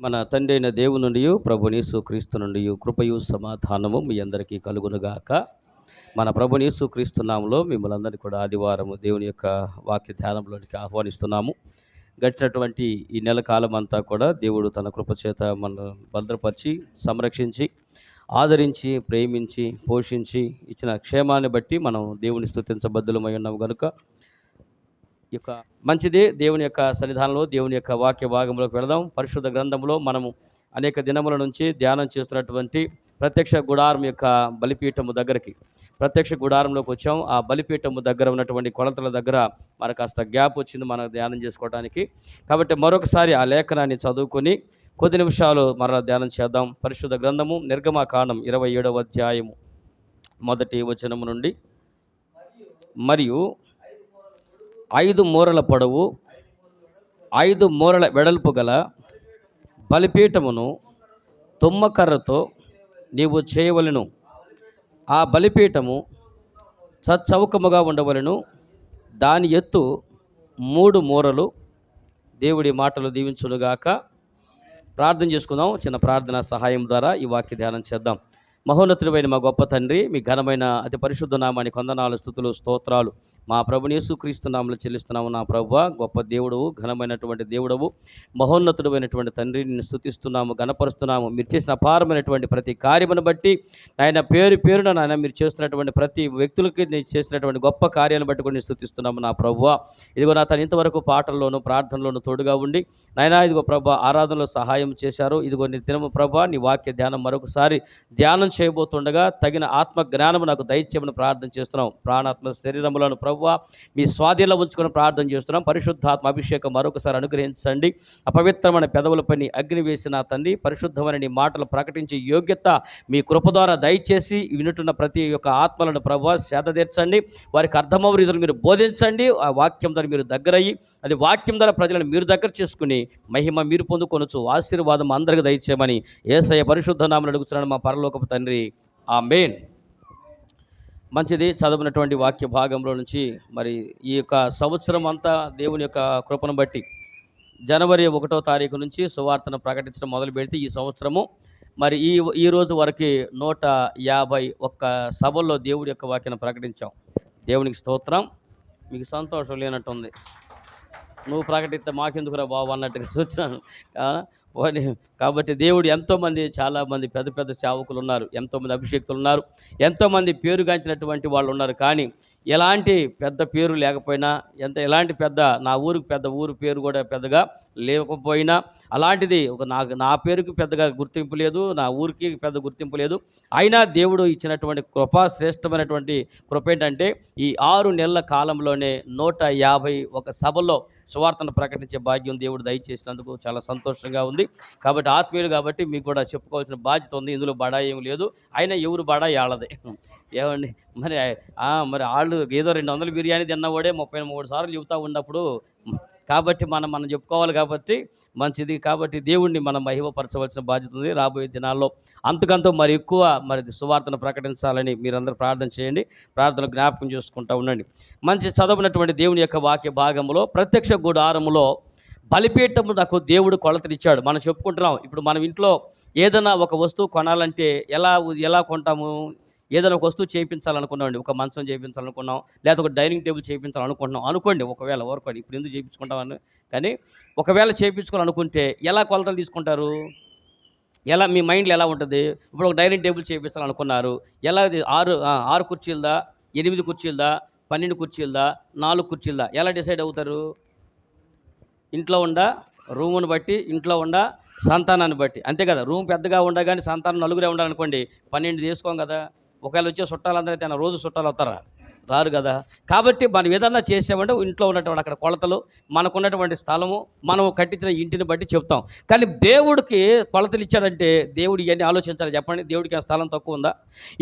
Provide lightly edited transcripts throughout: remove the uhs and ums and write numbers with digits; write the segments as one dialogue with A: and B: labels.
A: మన తండ్రి అయిన దేవుని నుండి ప్రభుని యేసుక్రీస్తు నుండి కృపయు సమాధానము మీ అందరికీ కలుగునుగాక. మన ప్రభుని యేసుక్రీస్తు నామములో మిమ్మల్ని అందరినీ కూడా ఆదివారము దేవుని యొక్క వాక్య ధ్యానంలోనికి ఆహ్వానిస్తున్నాము. గడిచినటువంటి ఈ నెల కాలం అంతా కూడా దేవుడు తన కృపచేత మనల్ని భద్రపరిచి, సంరక్షించి, ఆదరించి, ప్రేమించి, పోషించి ఇచ్చిన క్షేమాన్ని బట్టి మనం దేవుని స్తుతించబద్దులమై ఉన్నాము కనుక యొక్క మంచిదే. దేవుని యొక్క సన్నిధానంలో దేవుని యొక్క వాక్య భాగంలోకి వెళదాం. పరిశుద్ధ గ్రంథంలో మనము అనేక దినముల నుంచి ధ్యానం చేస్తున్నటువంటి ప్రత్యక్ష గుడారం యొక్క బలిపీఠము దగ్గరికి, ప్రత్యక్ష గుడారంలోకి వచ్చాం. ఆ బలిపీఠము దగ్గర ఉన్నటువంటి కొలతల దగ్గర మనకు కాస్త గ్యాప్ వచ్చింది మనం ధ్యానం చేసుకోవడానికి. కాబట్టి మరొకసారి ఆ లేఖనాన్ని చదువుకొని కొద్ది నిమిషాలు మరలా ధ్యానం చేద్దాం. పరిశుద్ధ గ్రంథము నిర్గమకాండం 27వ అధ్యాయము 1వ వచనము నుండి, మరియు 5 మూరల పొడవు 5 మూరల వెడల్పు గల బలిపీఠమును తుమ్మకర్రతో నీవు చేయవలెను. ఆ బలిపీఠము చచ్చౌకముగా ఉండవలెను. దాని ఎత్తు 3 మూరలు. దేవుడి మాటలు దీవించునుగాక. ప్రార్థన చేసుకుందాం. చిన్న ప్రార్థన సహాయం ద్వారా ఈ వాక్య ధ్యానం చేద్దాం. మహోన్నతుడైన మా గొప్ప తండ్రి, మీ ఘనమైన అతి పరిశుద్ధ నామానికి వందనాలు, స్తుతులు, స్తోత్రాలు మా ప్రభుని యేసుక్రీస్తు నామములో చెల్లిస్తున్నాము. నా ప్రభువా, గొప్ప దేవుడవు, ఘనమైనటువంటి దేవుడవు, మహోన్నతుడైనటువంటి తండ్రి, నిన్ను స్తుతిస్తున్నాము, ఘనపరుస్తున్నాము. మీరు చేసిన అపారమైనటువంటి ప్రతి కార్యమును బట్టి ఆయన పేరు పేరున నాయన మీరు చేస్తున్నటువంటి ప్రతి వ్యక్తులకి నేను చేసినటువంటి గొప్ప కార్యాలను బట్టి కూడా నేను స్తుతిస్తున్నాము. నా ప్రభువా, ఇదిగో నా తను ఇంతవరకు పాటల్లోనూ ప్రార్థనలోనూ తోడుగా ఉండి నాయన ఇదిగో ప్రభా ఆరాధనలో సహాయం చేశారు. ఇదిగో నీ దినము ప్రభా నీ వాక్య ధ్యానం మరొకసారి ధ్యానం చేయబోతుండగా తగిన ఆత్మ జ్ఞానము నాకు దయచేయమని ప్రార్థన చేస్తున్నాం. ప్రాణాత్మ శరీరములను ప్రభువా మీ స్వాధీనంలో ఉంచుకొని ప్రార్థన చేస్తున్నాం. పరిశుద్ధాత్మ అభిషేకం మరొకసారి అనుగ్రహించండి. అపవిత్రమైన పెదవులపై నీ అగ్ని వేసిన తండ్రి, పరిశుద్ధమైన నీ మాటలు ప్రకటించే యోగ్యత మీ కృప ద్వారా దయచేసి వినుతున్న ప్రతి ఒక్క ఆత్మలను ప్రభువా సేదతీర్చండి. వారికి అర్థమవు రీతులు మీరు బోధించండి. ఆ వాక్యం ద్వారా మీరు దగ్గరయ్యి అది వాక్యం ద్వారా ప్రజలను మీరు దగ్గర చేసుకుని మహిమ మీరు పొందుకొనొచ్చు. ఆశీర్వాదం అందరికీ దయచేయమని యేసయ్య పరిశుద్ధ నామములో అడుగుతున్నాను మా పరలోకపు తండ్రి, ఆమేన్. మంచిది. చదువునటువంటి వాక్య భాగంలో నుంచి మరి ఈ యొక్క సంవత్సరం అంతా దేవుని యొక్క కృపను బట్టి జనవరి 1వ తారీఖు నుంచి సువార్తను ప్రకటించడం మొదలు పెడితే ఈ సంవత్సరము మరి ఈ రోజు వరకు 151 సభల్లో దేవుడి యొక్క వాక్యను ప్రకటించాం. దేవునికి స్తోత్రం. మీకు సంతోషం లేనట్టుంది. నువ్వు ప్రకటిస్తే మాకెందుకురా బాబు అన్నట్టుగా చూస్తున్నాను. కాబట్టి దేవుడు ఎంతోమంది, చాలామంది పెద్ద పెద్ద సేవకులు ఉన్నారు, ఎంతోమంది అభిషేక్తులు ఉన్నారు, ఎంతోమంది పేరుగాంచినటువంటి వాళ్ళు ఉన్నారు. కానీ ఎలాంటి పెద్ద పేరు లేకపోయినా, ఎలాంటి పెద్ద నా ఊరికి పెద్ద ఊరు పేరు కూడా పెద్దగా లేకపోయినా, అలాంటిది నా పేరుకి పెద్దగా గుర్తింపు లేదు, నా ఊరికి పెద్ద గుర్తింపు లేదు. అయినా దేవుడు ఇచ్చినటువంటి కృప, శ్రేష్టమైనటువంటి కృప ఏంటంటే ఈ 6 నెలల కాలంలోనే 151 సభల్లో సువార్తను ప్రకటించే భాగ్యం దేవుడు దయచేసినందుకు చాలా సంతోషంగా ఉంది. కాబట్టి ఆత్మీయులు కాబట్టి మీకు కూడా చెప్పుకోవాల్సిన బాధ్యత ఉంది. ఇందులో బడా ఏం లేదు. అయినా ఎవరు బడా ఏళ్ళదే ఏమండి. మరి వాళ్ళు ఏదో 200 బిర్యానీ తిన్నవాడే 33 సార్లు చెబుతూ ఉన్నప్పుడు కాబట్టి మనం చెప్పుకోవాలి. కాబట్టి మంచిది. కాబట్టి దేవుణ్ణి మనం మహిమపరచవలసిన బాధ్యత ఉంది. రాబోయే దినాల్లో అంతకంతో మరి ఎక్కువ మరి సువార్తను ప్రకటించాలని మీరందరూ ప్రార్థన చేయండి. ప్రార్థన జ్ఞాపకం చేసుకుంటూ ఉండండి. మంచి చదువునటువంటి దేవుని యొక్క వాక్య భాగంలో ప్రత్యక్ష గుడారములో బలిపీఠము నాకు దేవుడు కొలతనిచ్చాడు. మనం చెప్పుకుంటున్నాం. ఇప్పుడు మనం ఇంట్లో ఏదైనా ఒక వస్తువు కొనాలంటే ఎలా కొంటాము? ఏదైనా ఒక వస్తువు చేయించాలనుకున్నామండి, ఒక మంచం చేయించాలనుకున్నాం, లేదా ఒక డైనింగ్ టేబుల్ చేయించాలనుకుంటున్నాం అనుకోండి. ఒకవేళ ఊరుకోండి, ఇప్పుడు ఎందుకు చేయించుకుంటామని. కానీ ఒకవేళ చేయించుకోవాలనుకుంటే ఎలా కొలతలు తీసుకుంటారు? ఎలా మీ మైండ్లో ఎలా ఉంటుంది? ఇప్పుడు ఒక డైనింగ్ టేబుల్ చేయించాలనుకున్నారు, ఎలా 6 కుర్చీలదా, 8 కుర్చీలదా, 12 కుర్చీలదా, 4 కుర్చీలదా, ఎలా డిసైడ్ అవుతారు? ఇంట్లో రూమును బట్టి, ఇంట్లో సంతానాన్ని బట్టి, అంతే కదా. రూమ్ పెద్దగా ఉండగానే సంతానం 4గురే ఉండాలనుకోండి, 12 తీసుకోం కదా. ఒకవేళ వచ్చే చుట్టాలందరూ అయితే రోజు చుట్టాలు అవుతారా? రారు కదా. కాబట్టి మనం ఏదన్నా చేసామంటే ఇంట్లో ఉన్నటువంటి అక్కడ కొలతలు, మనకున్నటువంటి స్థలము, మనం కట్టించిన ఇంటిని బట్టి చెప్తాం. కానీ దేవుడికి కొలతలు ఇచ్చాడంటే దేవుడు ఇవన్నీ ఆలోచించాలి. చెప్పండి, దేవుడికి ఆ స్థలం తక్కువ ఉందా?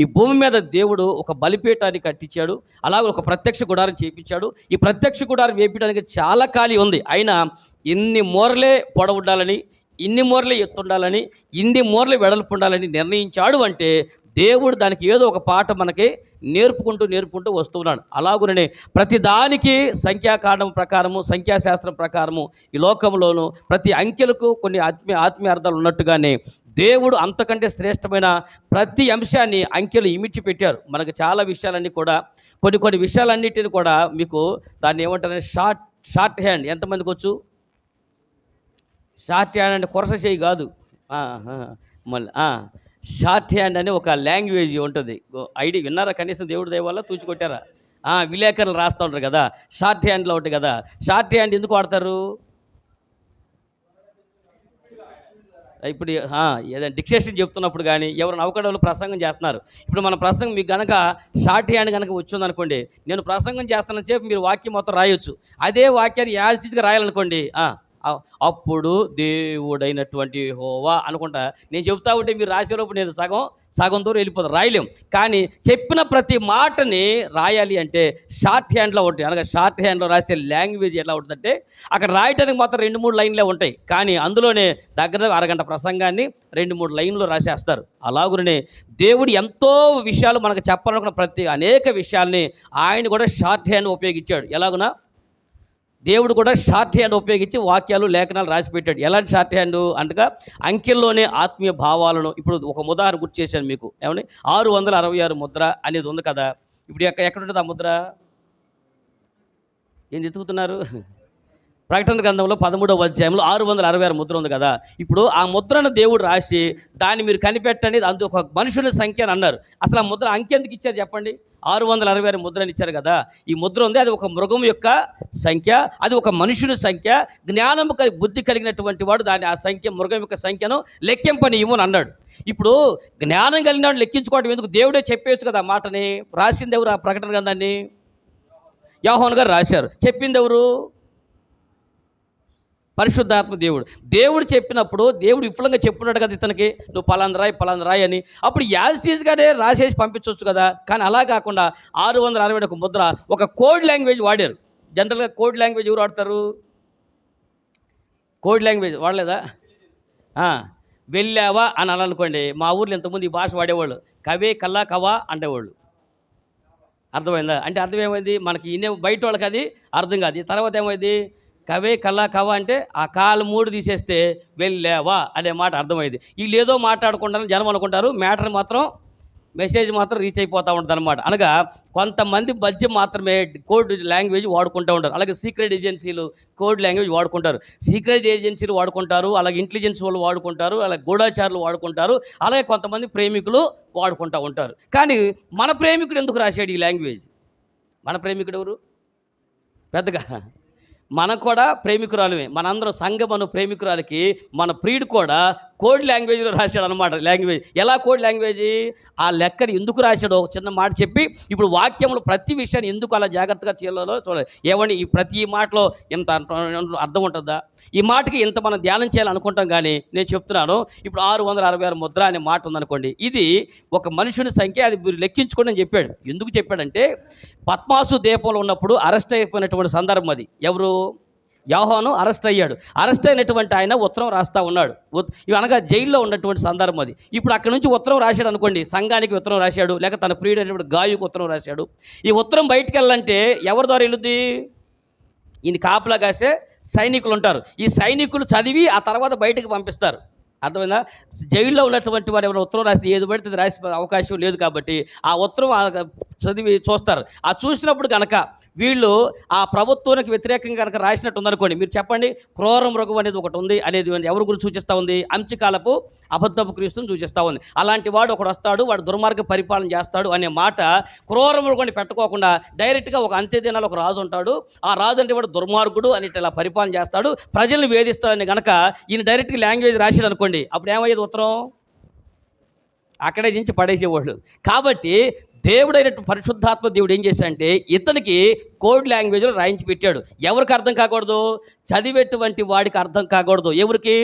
A: ఈ భూమి మీద దేవుడు ఒక బలిపీఠాన్ని కట్టించాడు, అలాగే ఒక ప్రత్యక్ష గుడారం చేయించాడు. ఈ ప్రత్యక్ష గుడారం వేయించడానికి చాలా ఖాళీ ఉంది. అయినా ఇన్ని మూరలే పొడవు ఉండాలని, ఇన్ని మూరలే ఎత్తు ఉండాలని, ఇన్ని మూరలే వెడల్పు ఉండాలని నిర్ణయించాడు. అంటే దేవుడు దానికి ఏదో ఒక పాట మనకి నేర్పుకుంటూ వస్తున్నాడు. అలాగుననే ప్రతి దానికి సంఖ్యాకాండం ప్రకారము, సంఖ్యాశాస్త్రం ప్రకారము ఈ లోకంలోనూ ప్రతి అంకెలకు కొన్ని ఆత్మీయ అర్థాలు ఉన్నట్టుగానే దేవుడు అంతకంటే శ్రేష్టమైన ప్రతి అంశాన్ని అంకెలు ఇమిడ్చి పెట్టారు. మనకు చాలా విషయాలన్నీ కూడా కొన్ని విషయాలన్నిటిని కూడా మీకు దాన్ని ఏమంటారంటే షార్ట్ హ్యాండ్. ఎంతమందికి వచ్చు? షార్ట్ హ్యాండ్ అంటే కొరస చేయి కాదు, మళ్ళీ షార్ట్ హ్యాండ్ అని ఒక లాంగ్వేజ్ ఉంటుంది. ఐడి విన్నారా? కనీసం దేవుడి దయ వల్ల తూచికొట్టారా? విలేకరులు రాస్తూ ఉంటారు కదా, షార్ట్ హ్యాండ్లో ఉంటుంది కదా. షార్ట్ హ్యాండ్ ఎందుకు వాడతారు? ఇప్పుడు ఏదైనా డిక్టేషన్ చెప్తున్నప్పుడు కానీ ఎవరు నౌకడలు ప్రసంగం చేస్తున్నారు. ఇప్పుడు మన ప్రసంగం మీకు కనుక షార్ట్ హ్యాండ్ కనుక వచ్చిందనుకోండి, నేను ప్రసంగం చేస్తానని చెప్పి మీరు వాక్యం మొత్తం రాయొచ్చు. అదే వాక్యాన్ని యాజిటీగా రాయాలనుకోండి, అప్పుడు దేవుడైనటువంటి యెహోవా అనుకుంటా నేను చెబుతా ఉంటే మీరు రాసేటప్పుడు నేను సగం దూరం వెళ్ళిపోతాను, రాయలేం. కానీ చెప్పిన ప్రతి మాటని రాయాలి అంటే షార్ట్ హ్యాండ్లో ఉంటాయి. అనగా షార్ట్ హ్యాండ్లో రాసే లాంగ్వేజ్ ఎట్లా ఉంటుందంటే అక్కడ రాయటానికి మాత్రం 2-3 లైన్లే ఉంటాయి, కానీ అందులోనే దగ్గర అరగంట ప్రసంగాన్ని 2-3 లైన్లు రాసేస్తారు. అలాగునే దేవుడు ఎంతో విషయాలు మనకు చెప్పాలనుకున్న అనేక విషయాల్ని ఆయన కూడా షార్ట్ హ్యాండ్ ఉపయోగించాడు. ఎలాగునా దేవుడు కూడా షార్ట్ హ్యాండ్ ఉపయోగించి వాక్యాలు, లేఖనాలు రాసిపెట్టాడు. ఎలాంటి షార్ట్ హ్యాండ్ అనగా అంకెల్లోనే ఆత్మీయ భావాలను. ఇప్పుడు ఒక ఉదాహరణ గుర్తు చేశాను మీకు. ఏమని? 666 ముద్ర అనేది ఉంది కదా. ఇప్పుడు ఎక్కడ ఉంటుంది ఆ ముద్ర? ఏం వెతుకుతున్నారు? ప్రకటన గ్రంథంలో 13వ అధ్యాయంలో 666 ముద్ర ఉంది కదా. ఇప్పుడు ఆ ముద్రను దేవుడు రాసి దాన్ని మీరు కనిపెట్టండి, అది ఒక మనుషుల సంఖ్య అని అన్నారు. అసలు ఆ ముద్ర అంకె ఎందుకు ఇచ్చారు చెప్పండి? 666 ముద్రని ఇచ్చారు కదా. ఈ ముద్ర ఉంది, అది ఒక మృగం యొక్క సంఖ్య, అది ఒక మనుషుని సంఖ్య. జ్ఞానము బుద్ధి కలిగినటువంటి వాడు దాన్ని ఆ సంఖ్య, మృగం యొక్క సంఖ్యను లెక్కింపనీయము అని అన్నాడు. ఇప్పుడు జ్ఞానం కలిగిన వాడు లెక్కించుకోవడం ఎందుకు? దేవుడే చెప్పేయచ్చు కదా మాటని. రాసింది ఎవరు? ఆ ప్రకటన గ్రంథాన్ని యోహాను గారు రాశారు. చెప్పింది ఎవరు? పరిశుద్ధాత్మ దేవుడు చెప్పినప్పుడు దేవుడు విఫలంగా చెప్పున్నాడు కదా ఇతనికి, నువ్వు పలానా రాయి అని. అప్పుడు యాజిటీస్గానే రాసేసి పంపించవచ్చు కదా. కానీ అలా కాకుండా 661 ముద్ర ఒక కోడ్ లాంగ్వేజ్ వాడారు. జనరల్గా కోడ్ లాంగ్వేజ్ ఎవరు వాడతారు? కోడ్ లాంగ్వేజ్ వాడలేదా? వెళ్ళావా అని అనాలనుకోండి, మా ఊర్లో ఇంతకుముందు ఈ భాష వాడేవాళ్ళు. కవే కల్లా కవా అంటేవాళ్ళు. అర్థమైందా? అంటే అర్థం ఏమైంది? మనకి బయట వాళ్ళకి అది అర్థం కాదు. తర్వాత ఏమైంది? కవే కల్లా కవ అంటే ఆ కాలు 3 తీసేస్తే వెళ్ళావా అనే మాట అర్థమైంది. వీళ్ళు ఏదో మాట్లాడుకుంటారని జనం అనుకుంటారు, మ్యాటర్ మాత్రం మెసేజ్ మాత్రం రీచ్ అయిపోతూ ఉంటుంది అనమాట. అనగా కొంతమంది మధ్య మాత్రమే కోడ్ లాంగ్వేజ్ వాడుకుంటూ ఉంటారు. అలాగే సీక్రెట్ ఏజెన్సీలు కోడ్ లాంగ్వేజ్ వాడుకుంటారు, సీక్రెట్ ఏజెన్సీలు వాడుకుంటారు, అలాగే ఇంటెలిజెన్స్ వాళ్ళు వాడుకుంటారు, అలాగే గూఢాచారులు వాడుకుంటారు, అలాగే కొంతమంది ప్రేమికులు వాడుకుంటూ ఉంటారు. కానీ మన ప్రేమికుడు ఎందుకు రాశాడు ఈ లాంగ్వేజ్? మన ప్రేమికుడు ఎవరు? పెద్దగా మనకు కూడా ప్రేమికురాలమే. మనందరం సంఘమను ప్రేమికురాలకి మన ప్రియుడు కూడా కోడ్ లాంగ్వేజ్లో రాశాడు అనమాట. లాంగ్వేజ్ ఎలా? కోడ్ లాంగ్వేజ్ ఆ లెక్కని ఎందుకు రాశాడో ఒక చిన్న మాట చెప్పి ఇప్పుడు వాక్యంలో ప్రతి విషయాన్ని ఎందుకు అలా జాగ్రత్తగా చేయాలో చూడాలి. ఏమని ఈ ప్రతి మాటలో ఇంత అర్థం ఉంటుందా? ఈ మాటకి ఇంత మనం ధ్యానం చేయాలనుకుంటాం. కానీ నేను చెప్తున్నాను, ఇప్పుడు 666 ముద్ర అనే మాట ఉందనుకోండి, ఇది ఒక మనుషుని సంఖ్య, అది మీరు లెక్కించుకోండి అని చెప్పాడు. ఎందుకు చెప్పాడంటే పద్మాసు ద్వీపంలో ఉన్నప్పుడు అరెస్ట్ అయిపోయినటువంటి సందర్భం అది. ఎవరు? యోహాను అరెస్ట్ అయ్యాడు. అరెస్ట్ అయినటువంటి ఆయన ఉత్తరం రాస్తూ ఉన్నాడు. అనగా జైల్లో ఉన్నటువంటి సందర్భం అది. ఇప్పుడు అక్కడి నుంచి ఉత్తరం రాశాడు అనుకోండి, సంఘానికి ఉత్తరం రాశాడు, లేక తన ప్రియుడైనటువంటి గాయుకు ఉత్తరం రాశాడు. ఈ ఉత్తరం బయటికి వెళ్ళాలంటే ఎవరి ద్వారా వెళ్ళుద్ది? ఈయన కాపలా కాసే సైనికులు ఉంటారు. ఈ సైనికులు చదివి ఆ తర్వాత బయటకు పంపిస్తారు. అర్థమైందా? జైల్లో ఉన్నటువంటి వారు ఎవరైనా ఉత్తరం రాస్తే ఏది పడితే రాసే అవకాశం లేదు కాబట్టి ఆ ఉత్తరం చదివి చూస్తారు. ఆ చూసినప్పుడు కనుక వీళ్ళు ఆ ప్రభుత్వానికి వ్యతిరేకంగా కనుక రాసినట్టు ఉందనుకోండి, మీరు చెప్పండి, క్రూర మృగం అనేది ఒకటి ఉంది అనేది ఎవరి గురించి సూచిస్తూ ఉంది? అంత్యకాలపు అబద్ధపు క్రీస్తుని సూచిస్తూ ఉంది. అలాంటి వాడు ఒకడు వస్తాడు, వాడు దుర్మార్గ పరిపాలన చేస్తాడు అనే మాట క్రూర మృగాన్ని పెట్టుకోకుండా డైరెక్ట్గా ఒక అంత్యదినాలు ఒక రాజు ఉంటాడు, ఆ రాజు అంటే వాడు దుర్మార్గుడు అని ఇలా పరిపాలన చేస్తాడు, ప్రజల్ని వేధిస్తాడని కనుక ఈయన డైరెక్ట్గా లాంగ్వేజ్ రాశాడు అనుకోండి, అప్పుడు ఏమయ్యేది? ఉత్తరం అక్కడే దించి పడేసేవాళ్ళు. కాబట్టి దేవుడైనటువంటి పరిశుద్ధాత్మ దేవుడు ఏం చేశాడంటే ఇతనికి కోడ్ లాంగ్వేజ్లో రాయించి పెట్టాడు. ఎవరికి అర్థం కాకూడదు? చదివేటువంటి వాడికి అర్థం కాకూడదు. ఎవరికి?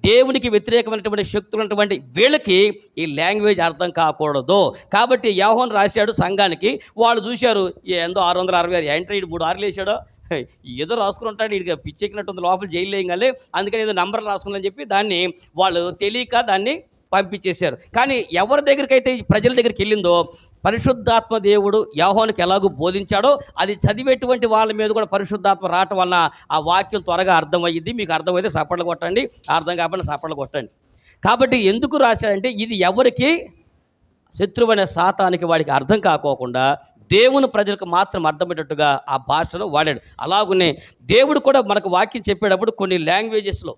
A: దేవునికి వ్యతిరేకమైనటువంటి శక్తులు ఉన్నటువంటి వీళ్ళకి ఈ లాంగ్వేజ్ అర్థం కాకూడదు. కాబట్టి యోహాను రాశాడు సంఘానికి. వాళ్ళు చూశారు, ఏందో 666 ఏంటో 3 ఆరులు వేసాడో, ఏదో రాసుకుంటాడు, ఇక పిచ్చెక్కినట్టుంది, లోపల జైలు వేయగానే, అందుకని ఏదో నంబర్లు రాసుకుందని చెప్పి దాన్ని వాళ్ళు తెలియక దాన్ని పంపించేశారు. కానీ ఎవరి దగ్గరికి అయితే ప్రజల దగ్గరికి వెళ్ళిందో పరిశుద్ధాత్మ దేవుడు యోహానుకి ఎలాగో బోధించాడో అది చదివేటువంటి వాళ్ళ మీద కూడా పరిశుద్ధాత్మ రావటం వలన ఆ వాక్యం త్వరగా అర్థమయ్యింది. మీకు అర్థమైతే సపట్లు కొట్టండి, అర్థం కాకపోతే సపట్లు కొట్టండి. కాబట్టి ఎందుకు రాశాడంటే ఇది ఎవరికి, శత్రువైన సాతానికి వాడికి అర్థం కాకోకుండా దేవుని ప్రజలకు మాత్రం అర్థమయ్యేటట్టుగా ఆ భాషను వాడాడు. అలాగనే దేవుడు కూడా మనకు వాక్యం చెప్పేటప్పుడు కొన్ని లాంగ్వేజెస్లో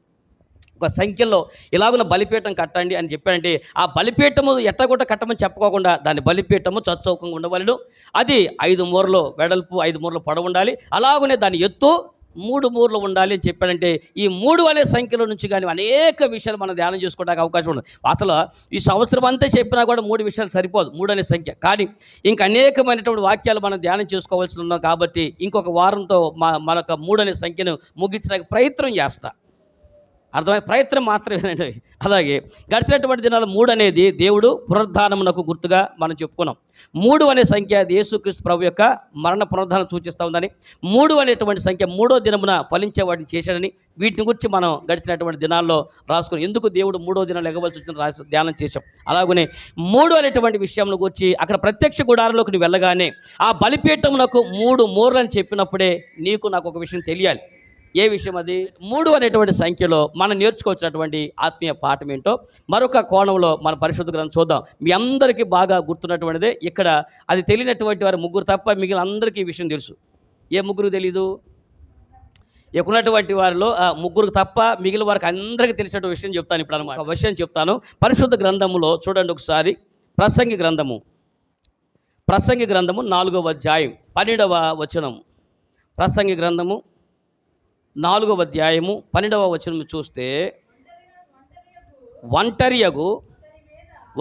A: ఒక సంఖ్యలో ఇలాగున్న బలిపీఠం కట్టండి అని చెప్పాడంటే ఆ బలిపీఠము ఎట్టగొట్ట కట్టమని చెప్పుకోకుండా దాని బలిపీఠము చచ్చౌకంగా ఉండవలను. అది 5 మూరలు వెడల్పు, 5 మూరలు పొడవు ఉండాలి. అలాగనే దాని ఎత్తు 3 మూరలు ఉండాలి అని చెప్పాడంటే ఈ 3 అనే సంఖ్యలో నుంచి కానీ అనేక విషయాలు మనం ధ్యానం చేసుకోవడానికి అవకాశం ఉంది. అసలు ఈ సంవత్సరం అంతా చెప్పినా కూడా 3 విషయాలు సరిపోదు, 3 అనే సంఖ్య. కానీ ఇంకా అనేకమైనటువంటి వాక్యాలు మనం ధ్యానం చేసుకోవాల్సి ఉన్నాం. కాబట్టి ఇంకొక వారంతో మనకు 3 అనే సంఖ్యను ముగించడానికి ప్రయత్నం చేస్తా. అర్థమై ప్రయత్నం మాత్రమేనండి. అలాగే గడిచినటువంటి దినాలు 3 అనేది దేవుడు పునరుద్ధానమునకు గుర్తుగా మనం చెప్పుకున్నాం. 3 అనే సంఖ్య అది యేసుక్రీస్తు ప్రభు యొక్క మరణ పునరుద్ధానం సూచిస్తూ ఉందని, 3 అనేటువంటి సంఖ్య 3వ దినమున ఫలించే వాటిని చేశాడని, వీటిని గురించి మనం గడిచినటువంటి దినాల్లో రాసుకుని ఎందుకు దేవుడు 3వ దినాలు ఎగవలసి వచ్చిన ధ్యానం చేశాం. అలాగనే 3 అనేటువంటి విషయంలో గురించి అక్కడ ప్రత్యక్ష గుడారంలోకి నువ్వు వెళ్ళగానే ఆ బలిపీఠమునకు 3 మూరలు అని చెప్పినప్పుడే నీకు నాకు ఒక విషయం తెలియాలి. ఏ విషయం అది? 3 అనేటువంటి సంఖ్యలో మనం నేర్చుకోవచ్చినటువంటి ఆత్మీయ పాఠం ఏంటో మరొక కోణంలో మన పరిశుద్ధ గ్రంథం చూద్దాం. మీ అందరికీ బాగా గుర్తున్నటువంటిదే. ఇక్కడ అది తెలియనటువంటి వారు 3 తప్ప మిగిలిన అందరికీ ఈ విషయం తెలుసు. ఏ 3 తెలీదు? ఎక్కున్నటువంటి వారిలో 3 తప్ప మిగిలిన వారికి అందరికీ తెలిసిన విషయం చెప్తాను ఇప్పుడు అనమాట. ఒక విషయం చెప్తాను. పరిశుద్ధ గ్రంథములో చూడండి ఒకసారి. ప్రసంగి గ్రంథము 4వ అధ్యాయం 12వ వచనం. ప్రసంగి గ్రంథము 4వ అధ్యాయము 12వ వచనం చూస్తే, ఒంటరియగు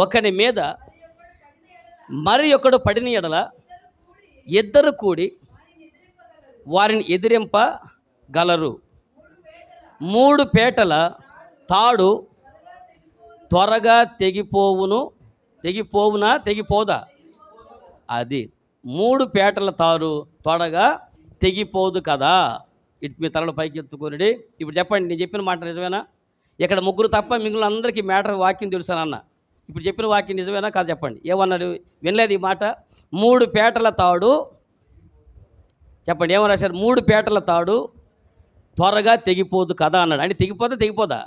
A: ఒకని మీద మరి ఒకడు పడిన ఎడల ఇద్దరు కూడి వారిని ఎదిరింపగలరు. 3 పేటల తాడు త్వరగా తెగిపోదా? అది 3 పేటల తాడు త్వరగా తెగిపోదు కదా. ఇటు మీ తలలో పైకి ఎత్తుకోనండి. ఇప్పుడు చెప్పండి, నేను చెప్పిన మాట నిజమేనా? ఇక్కడ 3 తప్ప మిగిలిన అందరికీ మ్యాటర్ వాక్యం తెలుసానన్న. ఇప్పుడు చెప్పిన వాక్యం నిజమేనా కాదు చెప్పండి. ఏమన్నాడు? వినలేదు ఈ మాట. 3 పేటల తాడు, చెప్పండి ఏమని రాశారు? 3 పేటల తాడు త్వరగా తెగిపోదు కదా అన్నాడు. అంటే తెగిపోదా?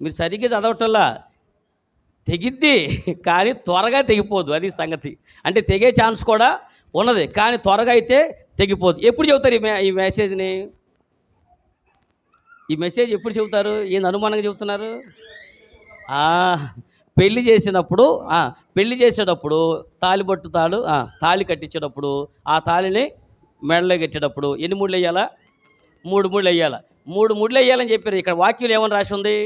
A: మీరు సరిగ్గా చదవటంలా. తెగిద్ది కానీ త్వరగా తెగిపోదు, అది సంగతి. అంటే తెగే ఛాన్స్ కూడా ఉన్నది కానీ త్వరగా అయితే తెగిపోదు. ఎప్పుడు చెబుతారు ఈ మెసేజ్ని? ఈ మెసేజ్ ఎప్పుడు చెబుతారు? ఏంది అనుమానంగా చెబుతున్నారు? పెళ్లి చేసేటప్పుడు తాళిబొట్టు తాళి కట్టించేటప్పుడు ఆ తాళిని మెడలో కట్టేటప్పుడు ఎన్ని ముళ్ళు వేయాలా? 3 ముళ్ళు వేయాలా? 3 ముళ్ళు వేయాలని చెప్పారు. ఇక్కడ వాక్యం ఏమని రాసి ఉంది?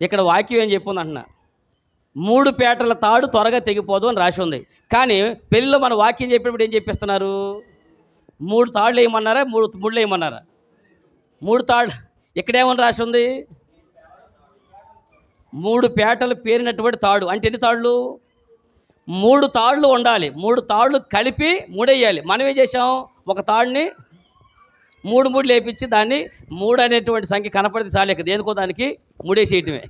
A: ఇక్కడ వాక్యం ఏం చెప్పుంది అంటున్నా. 3 పేటల తాడు త్వరగా తెగిపోదు అని రాసి ఉంది. కానీ పెళ్ళిలో మన వాక్యం చెప్పేటప్పుడు ఏం చెప్పిస్తున్నారు? 3 తాళ్ళు వేయమన్నారా? 3 ముళ్ళు వేయమన్నారా? 3 తాళ్ళు. ఇక్కడేమని రాసి ఉంది? 3 పేటలు పేరినటువంటి తాడు. అంటే ఎన్ని తాళ్ళు? 3 తాళ్ళు ఉండాలి. 3 తాళ్ళు కలిపి ముడేయాలి. మనం ఏం చేసాం? ఒక తాడుని 3 ముళ్ళు వేయించి దాన్ని 3 అనేటువంటి సంఖ్య కనపడితే చాలేక దేనికో దానికి ముడేసేయటమే.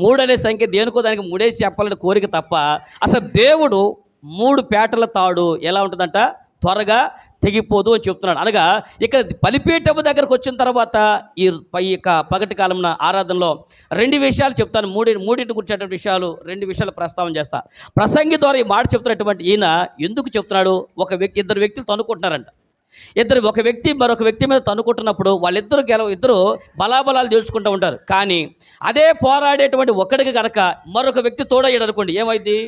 A: 3 అనే సంఖ్య దేనికో దానికి ముడేసి చెప్పాలని కోరిక తప్ప అసలు దేవుడు 3 పేటల తాడు ఎలా ఉంటుందంట? త్వరగా తెగిపోదు అని చెప్తున్నాడు. అనగా ఇక్కడ బలిపీఠము దగ్గరకు వచ్చిన తర్వాత ఈ యొక్క పగటి కాలంలో ఆరాధనలో 2 విషయాలు చెప్తాను. మూడింటి గురించేటువంటి విషయాలు 2 విషయాలు ప్రస్తావన చేస్తా. ప్రసంగి ద్వారా ఈ మాట చెప్తున్నటువంటి ఈయన ఎందుకు చెప్తున్నాడు? ఇద్దరు వ్యక్తులు తనుకుంటున్నారంట. ఒక వ్యక్తి మరొక వ్యక్తి మీద తనుకుంటున్నప్పుడు ఇద్దరు బలాబలాలు తెలుసుకుంటూ ఉంటారు. కానీ అదే పోరాడేటువంటి ఒకడికి కనుక మరొక వ్యక్తి తోడయ్యాడు అనుకోండి, ఏమైంది?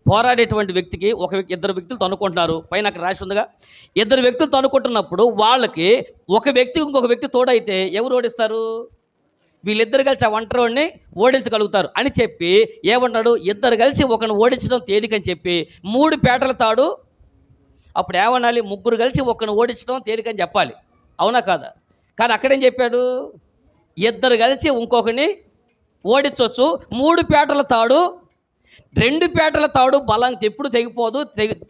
A: పోరాడేటువంటి వ్యక్తికి ఇద్దరు వ్యక్తులు తనుకుంటున్నారు. పైన అక్కడ రాసి ఉందిగా. 2 వ్యక్తులు తనుకుంటున్నప్పుడు వాళ్ళకి ఒక వ్యక్తి ఇంకొక వ్యక్తి తోడైతే ఎవరు ఓడిస్తారు? వీళ్ళిద్దరు కలిసి ఆ ఒంటరిని ఓడించగలుగుతారు అని చెప్పి ఏమన్నాడు? ఇద్దరు కలిసి ఒకరిని ఓడించడం తేలికని చెప్పి 3 పేటల తాడు. అప్పుడు ఏమనాలి? 3 కలిసి ఒకరిని ఓడించడం తేలికని చెప్పాలి, అవునా కాదా? కానీ అక్కడేం చెప్పాడు? 2 కలిసి ఇంకొకరిని ఓడించవచ్చు. 3 పేటల తాడు, 2 పేటల తాడు బలం ఎప్పుడు తెగిపోదు,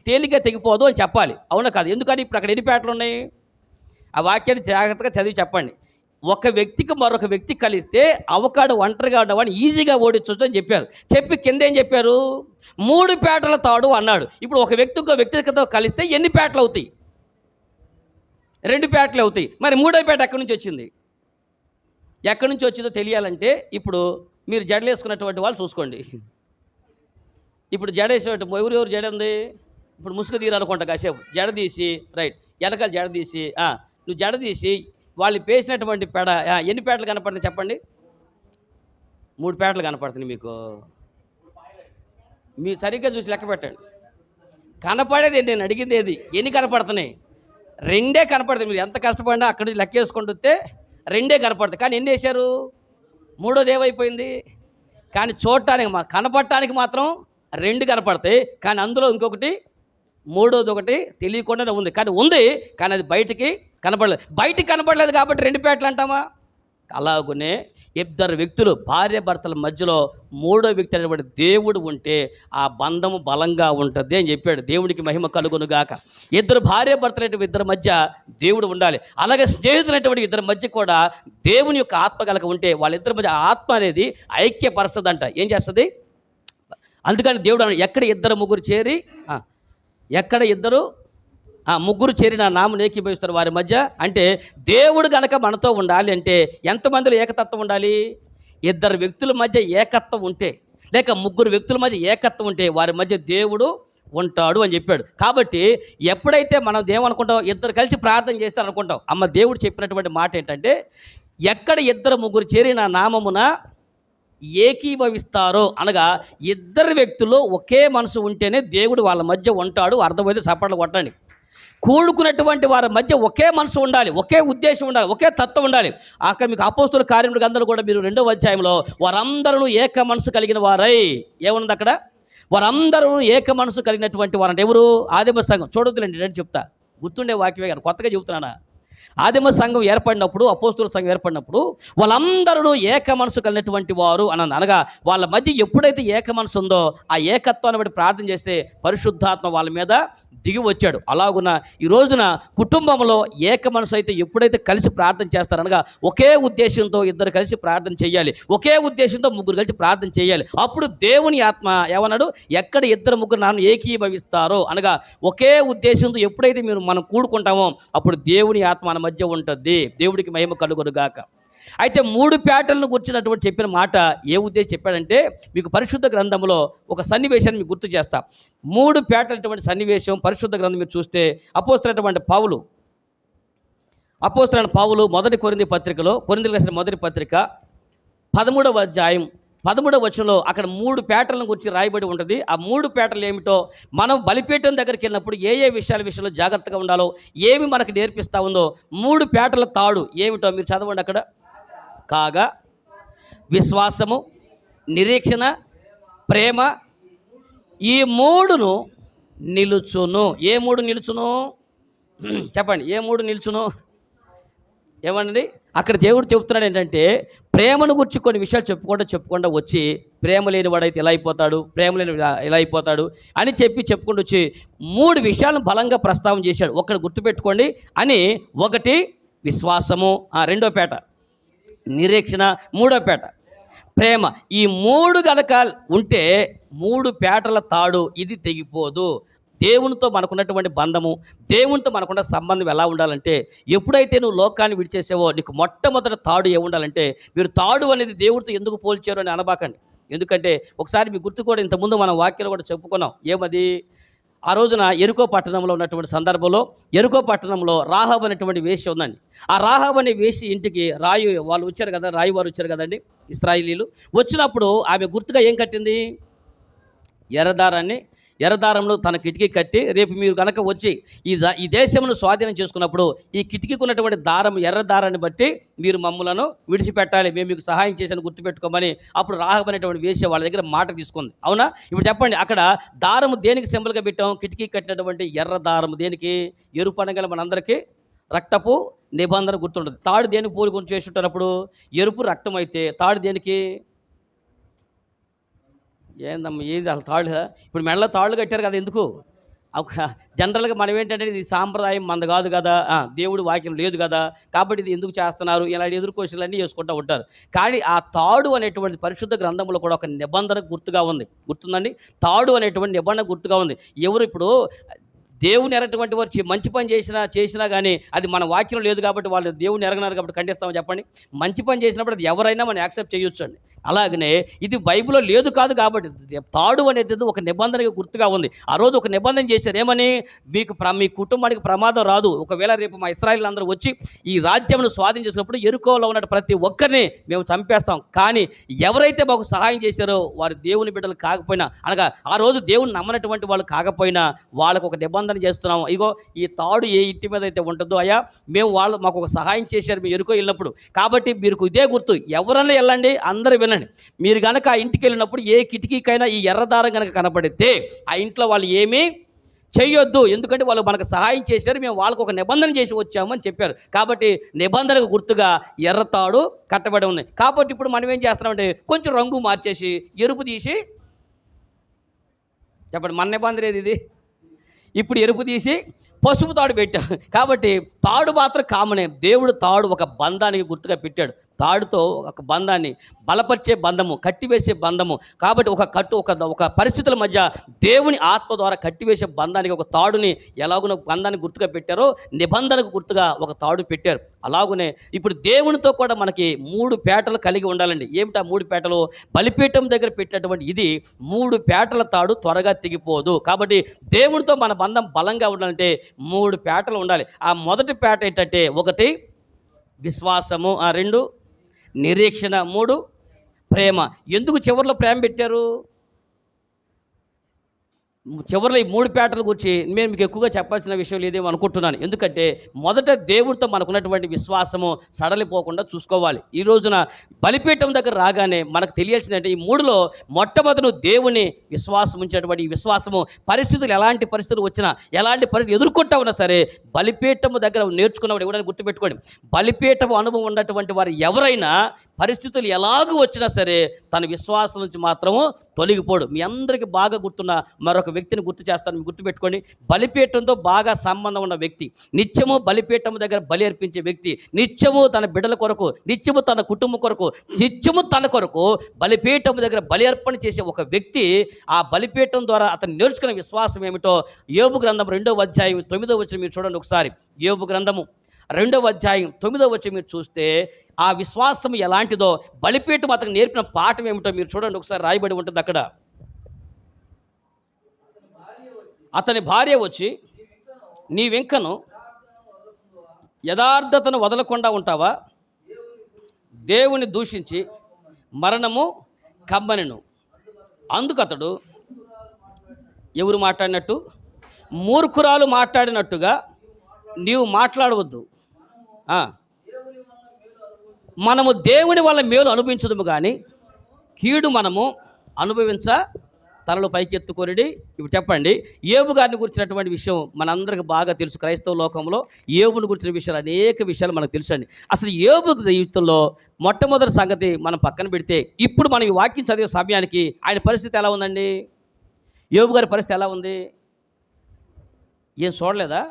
A: తేలిగ్గా తెగిపోదు అని చెప్పాలి, అవునా కాదు? ఎందుకని ఇప్పుడు అక్కడ ఎన్ని పేటలు ఉన్నాయి? ఆ వాక్యాన్ని జాగ్రత్తగా చదివి చెప్పండి. ఒక వ్యక్తికి మరొక వ్యక్తి కలిస్తే అవకాడు ఒంటరిగా ఉండవాడిని ఈజీగా ఓడించవచ్చు అని చెప్పారు. చెప్పి కింద ఏం చెప్పారు? 3 పేటల తాడు అన్నాడు. ఇప్పుడు ఒక వ్యక్తి ఇంకో వ్యక్తితో కలిస్తే ఎన్ని పేటలు అవుతాయి? 2 పేటలు అవుతాయి. మరి 3వ పేట ఎక్కడి నుంచి వచ్చింది? ఎక్కడి నుంచి వచ్చిందో తెలియాలంటే ఇప్పుడు మీరు జడలేసుకున్నటువంటి వాళ్ళు చూసుకోండి. ఇప్పుడు జడేసేటువంటి ఎవరు జడ ఉంది? ఇప్పుడు ముసుగు తీరాలనుకుంటా కాసేపు జడ తీసి రైట్ వెనకాల జడ తీసి నువ్వు జడ తీసి వాళ్ళు పేసినటువంటి పేడ ఎన్ని పేటలు కనపడుతుంది చెప్పండి? 3 పేటలు కనపడుతుంది మీకు. మీరు సరిగ్గా చూసి లెక్క పెట్టండి. కనపడేది నేను అడిగింది ఏది? ఎన్ని కనపడుతున్నాయి? 2 కనపడుతుంది. మీరు ఎంత కష్టపడినా అక్కడి నుంచి లెక్క వేసుకుంటూ వస్తే 2 కనపడుతుంది. కానీ ఎన్ని వేశారు? 3వది ఏమైపోయింది? కానీ చూడటానికి కనపడటానికి మాత్రం 2 కనపడతాయి. కానీ అందులో ఇంకొకటి 3వది ఒకటి తెలియకుండానే ఉంది. కానీ ఉంది, కానీ అది బయటికి కనపడలేదు. బయటికి కనపడలేదు కాబట్టి 2 పేటలు అంటామా? అలాగునే ఇద్దరు వ్యక్తులు భార్య భర్తల మధ్యలో 3వ వ్యక్తి అనేటువంటి దేవుడు ఉంటే ఆ బంధము బలంగా ఉంటుంది అని చెప్పాడు. దేవుడికి మహిమ కలుగునుగాక. ఇద్దరు భార్య భర్తలైన ఇద్దరి మధ్య దేవుడు ఉండాలి. అలాగే స్నేహితులైనటువంటి ఇద్దరి మధ్య కూడా దేవుని యొక్క ఆత్మ కనుక ఉంటే వాళ్ళిద్దరి మధ్య ఆత్మ అనేది ఐక్యపరుస్తుందంట. ఏం చేస్తుంది? అందుకని దేవుడు ఎక్కడ 2-3 చేరి ఎక్కడ 2-3 చేరి నా నామం ఏకీభవిస్తారు వారి మధ్య అంటే దేవుడు గనక మనతో ఉండాలి అంటే ఎంతమందిలో ఏకతత్వం ఉండాలి? 2 వ్యక్తుల మధ్య ఏకత్వం ఉంటే లేక 3 వ్యక్తుల మధ్య ఏకత్వం ఉంటే వారి మధ్య దేవుడు ఉంటాడు అని చెప్పాడు. కాబట్టి ఎప్పుడైతే మనం ఏమనుకుంటాం? 2 కలిసి ప్రార్థన చేస్తారు అనుకుంటాం. అమ్మ దేవుడు చెప్పినటువంటి మాట ఏంటంటే ఎక్కడ 2-3 చేరి నా నామమున ఏకీభవిస్తారో అనగా 2 వ్యక్తులు ఒకే మనసు ఉంటేనే దేవుడు వాళ్ళ మధ్య ఉంటాడు. అర్థమైతే చప్పట్లు కొట్టండి. కూడుకున్నటువంటి వారి మధ్య ఒకే మనసు ఉండాలి, ఒకే ఉద్దేశం ఉండాలి, ఒకే తత్వం ఉండాలి. అక్కడ మీకు అపోస్తుల కార్యములు అందరూ కూడా మీరు 2వ అధ్యాయంలో వారందరూ ఏక మనసు కలిగిన వారై ఏముంది అక్కడ? వారందరూ ఏక మనసు కలిగినటువంటి వారంటే ఎవరు? ఆదిమ సంఘం. చూడొద్దులేండి, నేను చెప్తా, గుర్తుండే వాక్యమే కానీ కొత్తగా చెబుతున్నానా? ఆదిమ సంఘం ఏర్పడినప్పుడు, అపోస్తుల సంఘం ఏర్పడినప్పుడు వాళ్ళందరూ ఏక మనసు కలిగినటువంటి వారు అని అనగా వాళ్ళ మధ్య ఎప్పుడైతే ఏక మనసు ఉందో ఆ ఏకత్వాన్ని బట్టి ప్రార్థన చేస్తే పరిశుద్ధాత్మ వాళ్ళ మీద దిగి వచ్చాడు. అలాగున ఈ రోజున కుటుంబంలో ఏక మనసు అయితే ఎప్పుడైతే కలిసి ప్రార్థన చేస్తారనగా ఒకే ఉద్దేశంతో 2 కలిసి ప్రార్థన చేయాలి, ఒకే ఉద్దేశంతో 3 కలిసి ప్రార్థన చేయాలి. అప్పుడు దేవుని ఆత్మ ఏమన్నాడు? ఎక్కడ 2-3 నన్ను ఏకీభవిస్తారో అనగా ఒకే ఉద్దేశంతో ఎప్పుడైతే మనం కూడుకుంటామో అప్పుడు దేవుని ఆత్మ మన మధ్య ఉంటుంది. దేవుడికి మహిమ కలుగునుగాక. అయితే 3 పేటలను గుర్చినటువంటి చెప్పిన మాట ఏ ఉద్దేశం చెప్పాడంటే మీకు పరిశుద్ధ గ్రంథంలో ఒక సన్నివేశాన్ని మీకు గుర్తు చేస్తా. 3 పేటలటువంటి సన్నివేశం పరిశుద్ధ గ్రంథం మీరు చూస్తే అపోస్తలుడైనటువంటి పౌలు మొదటి కొరింథీ పత్రికలో, కొరింథీయులకు రాసిన మొదటి పత్రిక 13వ అధ్యాయం 13వ వచనంలో అక్కడ 3 పేటలను గురించి రాయబడి ఉంటుంది. ఆ 3 పేటలు ఏమిటో మనం బలిపీఠం దగ్గరికి వెళ్ళినప్పుడు ఏ విషయంలో జాగ్రత్తగా ఉండాలో ఏమి మనకు నేర్పిస్తూ ఉందో 3 పేటల తాడు ఏమిటో మీరు చదవండి అక్కడ. కాగా విశ్వాసము, నిరీక్షణ, ప్రేమ ఈ 3ను నిలుచును. ఏ 3 నిలుచును చెప్పండి? ఏ 3 నిలుచును? ఏమండి అక్కడ దేవుడు చెబుతున్నాడు ఏంటంటే ప్రేమను గురించి కొన్ని విషయాలు చెప్పుకుంటూ వచ్చి ప్రేమ లేని వాడైతే ఎలా అయిపోతాడు, ప్రేమ లేని ఎలా అయిపోతాడు అని చెప్పుకుంటూ వచ్చి 3 విషయాలను బలంగా ప్రస్తావన చేశాడు. ఒకటి గుర్తుపెట్టుకోండి అని. ఒకటి విశ్వాసము, 2వ పేట నిరీక్షణ, 3వ పేట ప్రేమ. ఈ 3 గనక ఉంటే 3 పేటల తాడు ఇది తెగిపోదు. దేవునితో మనకున్నటువంటి బంధము, దేవునితో మనకున్న సంబంధం ఎలా ఉండాలంటే ఎప్పుడైతే నువ్వు లోకాన్ని విడిచేసావో నీకు మొట్టమొదటి తాడు ఏముండాలంటే మీరు తాడు అనేది దేవుడితో ఎందుకు పోల్చారు అని అనబాకండి. ఎందుకంటే ఒకసారి మీ గుర్తు కూడా ఇంతకుముందు మనం వాక్యాలు కూడా చెప్పుకున్నాం. ఏమది? ఆ రోజున యెరికో పట్టణంలో ఉన్నటువంటి సందర్భంలో యెరికో పట్టణంలో రాహాబు అనేటువంటి వేశ్య ఉందండి. ఆ రాహాబు అనే వేశ్య ఇంటికి వాళ్ళు వచ్చారు కదా, వారు వచ్చారు కదండి ఇశ్రాయేలీలు. వచ్చినప్పుడు ఆమె గుర్తుగా ఏం కట్టింది? ఎర్రదారంలో తన కిటికీ కట్టి రేపు మీరు కనుక వచ్చి ఈ దేశమును స్వాధీనం చేసుకున్నప్పుడు ఈ కిటికీకి ఉన్నటువంటి దారం, ఎర్ర దారాన్ని బట్టి మీరు మమ్ములను విడిచిపెట్టాలి, మేము మీకు సహాయం చేశాను గుర్తుపెట్టుకోమని అప్పుడు రాహాబు అనేటువంటి వేశ్య వాళ్ళ దగ్గర మాట తీసుకుంది. అవునా? ఇప్పుడు చెప్పండి, అక్కడ దారము దేనికి సింబల్గా పెట్టాం? కిటికీ కట్టినటువంటి ఎర్ర దారము దేనికి? ఎరుపు అనగల మనందరికీ రక్తపు నిబంధన గుర్తుంటుంది. తాడు దేనికి పోలి కొంచెం చేస్తుంటారు? ఎరుపు రక్తం అయితే తాడు దేనికి? ఏందమ్మా ఏది అసలు తాళ్ళు? ఇప్పుడు మెడలో తాళ్ళు కట్టారు కదా, ఎందుకు? ఒక జనరల్గా మనం ఏంటంటే ఇది సాంప్రదాయం మనది కాదు కదా, దేవుడి వాక్యం లేదు కదా, కాబట్టి ఇది ఎందుకు చేస్తున్నారు, ఇలాంటి ఎదురు క్వశ్చన్లు అన్నీ చేసుకుంటూ ఉంటారు. కానీ ఆ తాడు అనేటువంటి పరిశుద్ధ గ్రంథంలో కూడా ఒక నిబంధన గుర్తుగా ఉంది. గుర్తుందండి? తాడు అనేటువంటి నిబంధన గుర్తుగా ఉంది. ఎవరు ఇప్పుడు దేవుని ఎరటువంటి వారు మంచి పని చేసినా కానీ అది మన వాక్యం లేదు కాబట్టి వాళ్ళు దేవుని ఎరగనారు కాబట్టి ఖండిస్తామని చెప్పండి. మంచి పని చేసినప్పుడు అది ఎవరైనా మనం యాక్సెప్ట్ చేయొచ్చు అండి. అలాగనే ఇది బైబిల్లో లేదు కాదు కాబట్టి తాడు అనేది ఒక నిబంధనగా గుర్తుగా ఉంది. ఆ రోజు ఒక నిబంధన చేశారు, ఏమని? మీ కుటుంబానికి ప్రమాదం రాదు. ఒకవేళ రేపు మా ఇశ్రాయేలు అందరూ వచ్చి ఈ రాజ్యంను స్వాధీనం ఎరుకోలో ఉన్న ప్రతి ఒక్కరిని మేము చంపేస్తాం, కానీ ఎవరైతే మాకు సహాయం చేశారో వారు దేవుని బిడ్డలు కాకపోయినా, అనగా ఆ రోజు దేవుని నమ్మనటువంటి వాళ్ళు కాకపోయినా వాళ్ళకు ఒక నిబంధన చేస్తున్నాము. ఇగో ఈ తాడు ఏ ఇంటి మీద అయితే ఉంటుందో, అయ్యా మేము మాకు ఒక సహాయం చేశారు మీ ఎరుకో వెళ్ళినప్పుడు, కాబట్టి మీరు ఇదే గుర్తు, ఎవరన్నా వెళ్ళండి, అందరూ వినండి. మీరు కనుక ఆ ఇంటికి వెళ్ళినప్పుడు ఏ కిటికీకైనా ఈ ఎర్రదారం కనుక కనపడితే ఆ ఇంట్లో వాళ్ళు ఏమీ చెయ్యొద్దు, ఎందుకంటే వాళ్ళు మనకు సహాయం చేశారు, మేము వాళ్ళకు ఒక నిబంధన చేసి వచ్చామని చెప్పారు. కాబట్టి నిబంధనకు గుర్తుగా ఎర్రతాడు కట్టబడి ఉంది. కాబట్టి ఇప్పుడు మనం ఏం చేస్తున్నామంటే కొంచెం రంగు మార్చేసి ఎరుపు తీసి, చెప్పండి మన నిబంధన ఏది ఇది? ఇప్పుడు ఎరుపు తీసి పసుపు తాడు పెట్టాడు. కాబట్టి తాడు మాత్రం కామనే. దేవుడు తాడు ఒక బంధానికి గుర్తుగా పెట్టాడు. తాడుతో ఒక బంధాన్ని బలపరిచే బంధము, కట్టివేసే బంధము. కాబట్టి ఒక పరిస్థితుల మధ్య దేవుని ఆత్మ ద్వారా కట్టివేసే బంధానికి ఒక తాడుని ఎలాగున బంధాన్ని గుర్తుగా పెట్టారో నిబంధనకు గుర్తుగా ఒక తాడు పెట్టారు. అలాగునే ఇప్పుడు దేవునితో కూడా మనకి 3 పేటలు కలిగి ఉండాలండి. ఏమిటా 3 పేటలు? బలిపీఠం దగ్గర పెట్టినటువంటి ఇది 3 పేటల తాడు త్వరగా తెగిపోదు. కాబట్టి దేవునితో మన బంధం బలంగా ఉండాలంటే 3 పేటలు ఉండాలి. ఆ మొదటి పేట ఏంటంటే 1 విశ్వాసము, 2 నిరీక్షణ, 3 ప్రేమ. ఎందుకు చివరిలో ప్రేమ పెట్టారు? చివరిలో ఈ 3 పేటల గురించి నేను మీకు ఎక్కువగా చెప్పాల్సిన విషయం లేదేమో అనుకుంటున్నాను. ఎందుకంటే మొదట దేవుడితో మనకున్నటువంటి విశ్వాసము సడలిపోకుండా చూసుకోవాలి. ఈ రోజున బలిపీఠం దగ్గర రాగానే మనకు తెలియాల్సిందంటే ఈ 3లో మొట్టమొదటి నువ్వు దేవుని విశ్వాసం ఉంచేటువంటి ఈ విశ్వాసము పరిస్థితులు ఎలాంటి పరిస్థితులు వచ్చినా, ఎలాంటి పరిస్థితులు ఎదుర్కొంటా ఉన్నా సరే బలిపీఠము దగ్గర నేర్చుకున్నవాడు ఎవరైనా గుర్తుపెట్టుకోండి, బలిపీఠము అనుభవం ఉన్నటువంటి వారు ఎవరైనా పరిస్థితులు ఎలాగూ వచ్చినా సరే తన విశ్వాసం నుంచి మాత్రము తొలగిపోడు. మీ అందరికీ బాగా గుర్తున్న మరొక వ్యక్తిని గుర్తు చేస్తాను, మీరు గుర్తుపెట్టుకోండి. బలిపీఠంతో బాగా సంబంధం ఉన్న వ్యక్తి, నిత్యము బలిపీఠం దగ్గర బలి అర్పించే వ్యక్తి, నిత్యము తన బిడ్డల కొరకు, నిత్యము తన కుటుంబం కొరకు, నిత్యము తన కొరకు బలిపీఠం దగ్గర బలి అర్పణ చేసే ఒక వ్యక్తి, ఆ బలిపీఠం ద్వారా అతను నేర్చుకునే విశ్వాసం ఏమిటో యోబు గ్రంథం 2వ అధ్యాయం 9వ వచనం మీరు చూడండి ఒకసారి. యోబు గ్రంథము 2వ అధ్యాయం 9వ వచనం మీరు చూస్తే ఆ విశ్వాసం ఎలాంటిదో, బలిపీఠం అతనికి నేర్పిన పాఠం ఏమిటో మీరు చూడండి ఒకసారి. రాయబడి ఉంటుంది అక్కడ, అతని భార్య వచ్చి నీవెంకను యథార్థతను వదలకుండా ఉంటావా? దేవుని దూషించి మరణము కమ్మనెను. అందుకతడు ఎవరు మాట్లాడినట్టు? మూర్ఖురాలు మాట్లాడినట్టుగా నీవు మాట్లాడవద్దు. మనము దేవుని వల్ల మేలు అనుభవించదుము కానీ కీడు మనము అనుభవించ తలలు పైకెత్తుకొనిడి. ఇప్పుడు చెప్పండి, యోబు గారిని గురించినటువంటి విషయం మనందరికీ బాగా తెలుసు. క్రైస్తవ లోకంలో యోబుని గురించిన విషయాలు అనేక విషయాలు మనకు తెలుసు అండి. అసలు యోబు జీవితంలో మొట్టమొదటి సంగతి మనం పక్కన పెడితే, ఇప్పుడు మనం ఈ వాక్యం చదివే సమయానికి ఆయన పరిస్థితి ఎలా ఉందండి? యోబు గారి పరిస్థితి ఎలా ఉంది? ఏం చూడలేదా?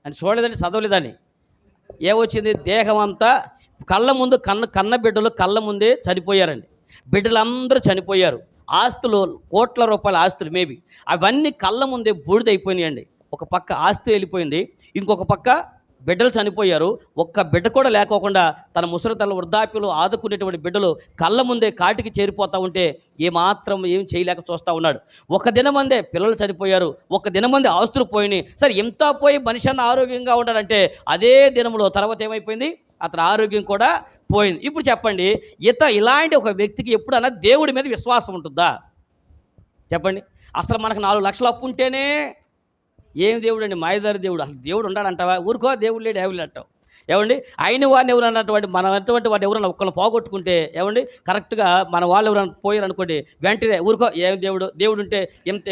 A: అని చూడలేదని చదవలేదని ఏమొచ్చింది? దేహం అంతా కళ్ళ ముందు కన్న బిడ్డలు కళ్ళ ముందే చనిపోయారండి. బిడ్డలందరూ చనిపోయారు. ఆస్తులు కోట్ల రూపాయల ఆస్తులు మేబీ అవన్నీ కళ్ళ ముందే బూడిదైపోయినాయండి. ఒక పక్క ఆస్తి వెళ్ళిపోయింది, ఇంకొక పక్క బిడ్డలు చనిపోయారు. ఒక్క బిడ్డ కూడా లేకోకుండా తన ముసలితల వృద్ధాప్యులు ఆదుకునేటువంటి బిడ్డలు కళ్ళ ముందే కాటికి చేరిపోతూ ఉంటే ఏం చేయలేక చూస్తూ ఉన్నాడు. ఒక దినమందే పిల్లలు చనిపోయారు, ఒక దినమందే ఆస్తులు పోయినాయి. సరే ఎంత పోయి మనిషి అన్న ఆరోగ్యంగా ఉండాలంటే అదే దినంలో తర్వాత ఏమైపోయింది? అతని ఆరోగ్యం కూడా పోయింది. ఇప్పుడు చెప్పండి, ఇలాంటి ఒక వ్యక్తికి ఎప్పుడన్నా దేవుడి మీద విశ్వాసం ఉంటుందా? చెప్పండి. అసలు మనకు 4 లక్షలు అప్పు ఉంటేనే ఏం దేవుడు అండి? మాయదారి దేవుడు. అసలు దేవుడు ఉండాలంటావా? ఊరుకో, దేవుడు లేడు ఎవరు అంటావు. ఏమండి, అయిన వాడిని ఎవరు అన్నటువంటి అటువంటి వాడిని ఎవరన్నా ఒక్కళ్ళు పోగొట్టుకుంటే ఏమండి, కరెక్ట్గా మన వాళ్ళు ఎవరైనా పోయారు అనుకోండి, వెంటనే ఊరుకో, ఏం దేవుడు ఉంటే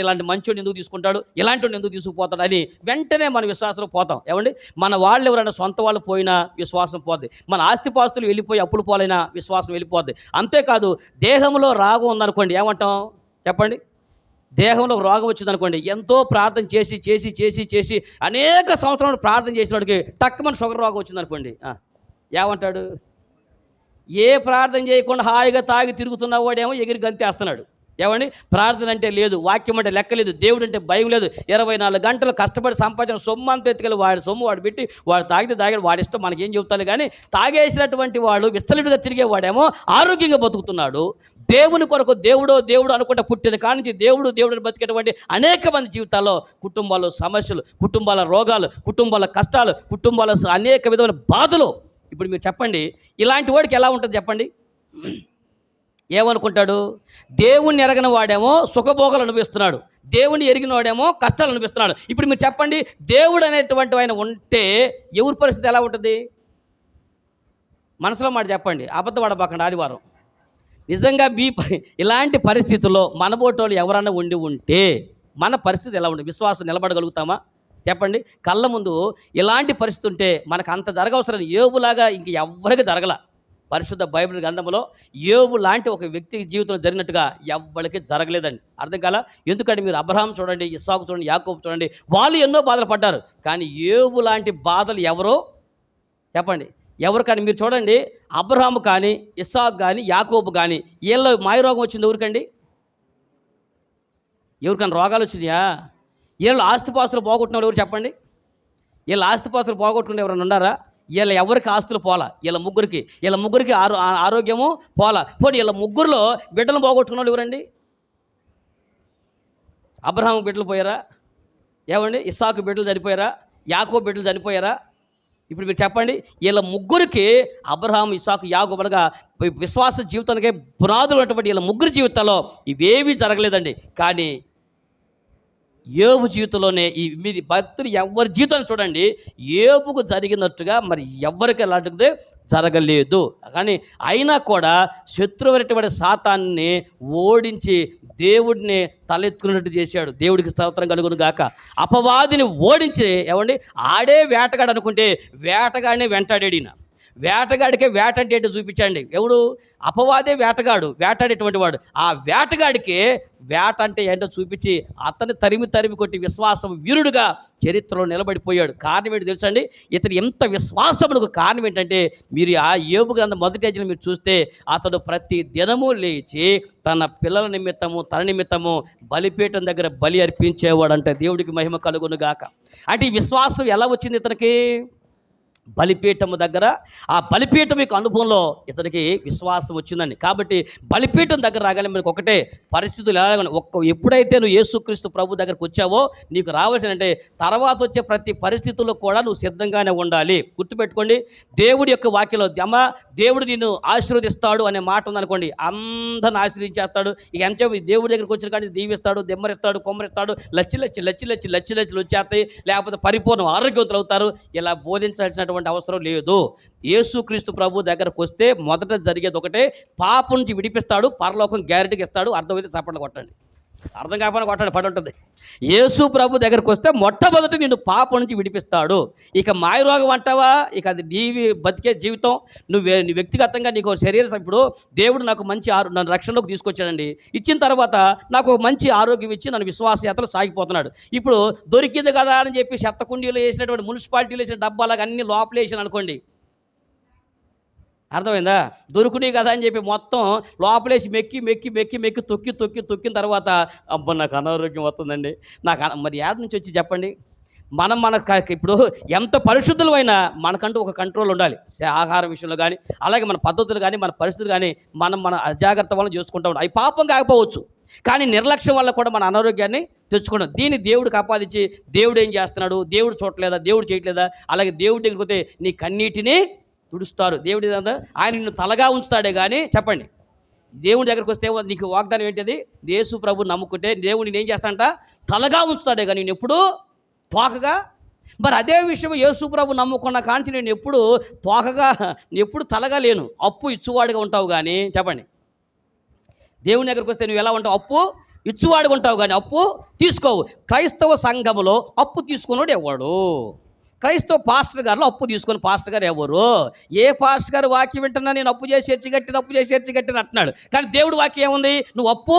A: ఇలాంటి మంచోడిని ఎందుకు తీసుకుంటాడు, ఇలాంటి వాడిని ఎందుకు తీసుకుపోతాడు అని వెంటనే మన విశ్వాసంలో పోతాం. ఏమండి, మన వాళ్ళు ఎవరైనా సొంత వాళ్ళు పోయినా విశ్వాసం పోద్ది, మన ఆస్తిపాస్తులు వెళ్ళిపోయి అప్పులు పోలైనా విశ్వాసం వెళ్ళిపోద్ది. అంతేకాదు దేహంలో రాగం ఉందనుకోండి, ఏమంటాం చెప్పండి? దేహంలో ఒక రోగం వచ్చిందనుకోండి, ఎంతో ప్రార్థన చేసి చేసి చేసి చేసి అనేక సంవత్సరాలు ప్రార్థన చేసిన వాడికి టక్కుమని షుగర్ రోగం వచ్చిందనుకోండి, ఏమంటాడు? ఏ ప్రార్థన చేయకుండా హాయిగా తాగి తిరుగుతున్న వాడేమో ఎగిరి గంతేస్తున్నాడు. ఏమండి? ప్రార్థన అంటే లేదు, వాక్యం అంటే లెక్కలేదు, దేవుడు అంటే భయం లేదు. 24 గంటలు కష్టపడి సంపాదించిన సొమ్ము అంతా ఎత్తుకెళ్ళి వాడి సొమ్ము వాడు పెట్టి వాడు తాగితే తాగాడు, వాడి ఇష్టం, మనకేం చెబుతాను. కానీ తాగేసినటువంటి వాడు విస్తలుడిగా తిరిగేవాడేమో ఆరోగ్యంగా బతుకుతున్నాడు. దేవుని కొరకు దేవుడు దేవుడు అనుకుంటే పుట్టిన కానించి దేవుడు దేవుడిని బతికేటువంటి అనేక మంది జీవితాల్లో కుటుంబాల్లో సమస్యలు, కుటుంబాల రోగాలు, కుటుంబాల కష్టాలు, కుటుంబాల అనేక విధమైన బాధలు. ఇప్పుడు మీరు చెప్పండి, ఇలాంటి వాడికి ఎలా ఉంటుంది చెప్పండి? ఏమనుకుంటాడు? దేవుణ్ణి ఎరగని వాడేమో సుఖభోగాలు అనుభవిస్తున్నాడు, దేవుణ్ణి ఎరిగిన వాడేమో కష్టాలు అనుభవిస్తున్నాడు. ఇప్పుడు మీరు చెప్పండి, దేవుడు అనేటువంటి ఆయన ఉంటే ఎవరి పరిస్థితి ఎలా ఉంటుంది? మనసులో మాట చెప్పండి, అబద్ధం ఆడబాకండి. ఆదివారం నిజంగా ఇలాంటి పరిస్థితుల్లో మనబోటోళ్ళు ఎవరన్నా ఉంటే మన పరిస్థితి ఎలా ఉంటుంది? విశ్వాసం నిలబడగలుగుతామా చెప్పండి? కళ్ళ ముందు ఇలాంటి పరిస్థితి ఉంటే మనకు అంత జరగవసరం. యోబులాగా ఇంక ఎవ్వరికి జరగల. పరిశుద్ధ బైబిల్ గ్రంథంలో యోబు లాంటి ఒక వ్యక్తి జీవితంలో జరిగినట్టుగా ఎవ్వరికి జరగలేదండి. అర్థం కాలా? ఎందుకంటే మీరు అబ్రహాం చూడండి, ఇస్సాకు చూడండి, యాకోబు చూడండి, వాళ్ళు ఎన్నో బాధలు పడ్డారు. కానీ యోబు లాంటి బాధలు ఎవరో చెప్పండి? ఎవరు? కానీ మీరు చూడండి, అబ్రహాము కానీ, ఇస్సాకు కానీ, యాకోబు కానీ, వీళ్ళు మాయరోగం వచ్చింది ఎవరికండి? ఎవరికైనా రోగాలు వచ్చినాయా? వీళ్ళు ఆస్తిపాస్తులు పోగొట్టిన ఎవరు చెప్పండి? వీళ్ళు ఆస్తిపాస్తులు పోగొట్టుకుని ఎవరైనా ఉన్నారా? వీళ్ళ ఎవరికి ఆస్తులు పోలా, వీళ్ళ ముగ్గురికి ఆరోగ్యము పోలా. పోనీ వీళ్ళ ముగ్గురులో బిడ్డలు పోగొట్టుకున్న వాళ్ళు ఎవరండి? అబ్రహాము బిడ్డలు పోయారా? ఏమండి? ఇస్సాకు బిడ్డలు చనిపోయారా? యాకోబు బిడ్డలు చనిపోయారా? ఇప్పుడు మీరు చెప్పండి, వీళ్ళ ముగ్గురికి అబ్రహాము, ఇస్సాకు, యాకోబులుగా విశ్వాస జీవితానికి పునాదులు ఉన్నటువంటి వీళ్ళ ముగ్గురు జీవితాల్లో ఇవేమీ జరగలేదండి. కానీ యోబు జీవితంలోనే మీది భక్తులు ఎవరి జీవితాన్ని చూడండి, యోబుకు జరిగినట్టుగా మరి ఎవరికి అలాంటిది జరగలేదు. కానీ అయినా కూడా శత్రువైనటువంటి సాతాన్ని ఓడించి దేవుడిని తలెత్తుకున్నట్టు చేశాడు. దేవుడికి స్తోత్రం కలుగును గాక. అపవాదిని ఓడించి ఏమండి, ఆడే వేటగాడు అనుకుంటే వేటగాడిని వెంటాడాడిన. వేటగాడికే వేట అంటే ఏంటో చూపించండి. ఎవడు? అపవాదే వేటగాడు, వేటాడేటువంటి వాడు. ఆ వేటగాడికి వేట అంటే ఏంటో చూపించి అతన్ని తరిమి కొట్టి విశ్వాసం వీరుడుగా చరిత్రలో నిలబడిపోయాడు. కారణం ఏంటి తెలుసండి? ఇతను ఎంత విశ్వాసములకు కారణం ఏంటంటే, మీరు ఆ యోబు గ్రంథం మొదటి అధ్యాయం మీరు చూస్తే అతడు ప్రతి దినము లేచి తన పిల్లల నిమిత్తము తన నిమిత్తము బలిపీఠం దగ్గర బలి అర్పించేవాడంటే. దేవుడికి మహిమ కలుగును గాక. అంటే ఈ విశ్వాసం ఎలా వచ్చింది ఇతనికి? బలిపీఠము దగ్గర, ఆ బలిపీఠం యొక్క అనుభవంలో ఇతనికి విశ్వాసం వచ్చిందండి. కాబట్టి బలిపీఠం దగ్గర రాగానే మనకు ఒకటే పరిస్థితులు ఎలాగ ఎప్పుడైతే నువ్వు యేసుక్రీస్తు ప్రభు దగ్గరకు వచ్చావో నీకు రావాల్సిందంటే తర్వాత వచ్చే ప్రతి పరిస్థితుల్లో కూడా నువ్వు సిద్ధంగానే ఉండాలి. గుర్తుపెట్టుకోండి, దేవుడి యొక్క వాక్యంలో దేవుడు నిన్ను ఆశీర్వదిస్తాడు అనే మాట ఉందనుకోండి, అందరిని ఆశీర్వదించేస్తాడు. ఇక ఎంతో దేవుడి దగ్గరికి వచ్చిన కానీ దీవిస్తాడు, దెమ్మరిస్తాడు, కొమ్మరిస్తాడు, లచ్చి వచ్చేస్తాయి, లేకపోతే పరిపూర్ణ ఆరోగ్యవంతులు అవుతారు. ఇలా బోధించాల్సినటువంటి అవసరం లేదు. యేసుక్రీస్తు ప్రభు దగ్గరకు వస్తే మొదట జరిగేది ఒకటే, పాపం నుంచి విడిపిస్తాడు, పరలోకం గ్యారెంటీకి ఇస్తాడు. అర్థమైతే చప్పట్లు కొట్టండి, అర్థం కాకపోయినా కొట్టండి, పడి ఉంటుంది. యేసు ప్రభు దగ్గరకు వస్తే మొట్టమొదటి నిన్ను పాపం నుంచి విడిపిస్తాడు. ఇక మాయరోగం అంటావా? ఇక అది నీవి బతికే జీవితం. నీ వ్యక్తిగతంగా నీకు శరీరం, ఇప్పుడు దేవుడు నాకు మంచి నన్ను రక్షణలోకి తీసుకొచ్చాడండి. ఇచ్చిన తర్వాత నాకు ఒక మంచి ఆరోగ్యం ఇచ్చి నన్ను విశ్వాసయాత్రలు సాగిపోతున్నాడు. ఇప్పుడు దొరికింది కదా అని చెప్పి చెత్త కుండీలో వేసినటువంటి మున్సిపాలిటీలో వేసిన డబ్బాలాగా అన్ని లోపల వేసాను అనుకోండి, అర్థమైందా? దొరుకునే కదా అని చెప్పి మొత్తం లోపలేసి మెక్కి తొక్కిన తర్వాత అబ్బా నాకు అనారోగ్యం వస్తుందండి, మరి యాడ్ నుంచి వచ్చి చెప్పండి. ఇప్పుడు ఎంత పరిశుద్ధులమైనా మనకంటూ ఒక కంట్రోల్ ఉండాలి. ఆహారం విషయంలో కానీ, అలాగే మన పద్ధతులు కానీ, మన పరిస్థితులు కానీ మన అజాగ్రత్త వల్ల చేసుకుంటూ ఉంటాం. అవి పాపం కాకపోవచ్చు, కానీ నిర్లక్ష్యం వల్ల కూడా మన అనారోగ్యాన్ని తెచ్చుకోవడం. దీన్ని దేవుడికి ఆపాదించి దేవుడు ఏం చేస్తున్నాడు, దేవుడు చూడలేదా, దేవుడు చేయట్లేదా, అలాగే దేవుడి దగ్గరికి పోతే నీ కన్నీటిని తుడుస్తారు. దేవుడి ఆయన నిన్ను తలగా ఉంచుతాడే కానీ, చెప్పండి, దేవుడి దగ్గరికి వస్తే నీకు వాగ్దానం ఏంటిది? యేసు ప్రభు నమ్ముకుంటే దేవుడు నేను ఏం చేస్తానంట? తలగా ఉంచుతాడే కానీ నేను ఎప్పుడు తోకగా. మరి అదే విషయం యేసు ప్రభు నమ్ముకున్న కాంచి నేను ఎప్పుడు తోకగా, ఎప్పుడు తలగా లేను, అప్పు ఇచ్చువాడిగా ఉంటావు. కానీ చెప్పండి, దేవుని దగ్గరికి వస్తే నువ్వు ఎలా ఉంటావు? అప్పు ఇచ్చువాడిగా ఉంటావు కానీ అప్పు తీసుకోవు. క్రైస్తవ సంఘములో అప్పు తీసుకున్నాడు ఎవడు? క్రైస్తవ పాస్టర్ గారిలో అప్పు తీసుకొని పాస్టర్ గారు ఎవరు? ఏ పాస్టర్ గారు వాక్యం వింటున్నా నేను అప్పు చేసి చర్చి కట్టిన అంటున్నాడు. కానీ దేవుడు వాక్యం ఏముంది? నువ్వు అప్పు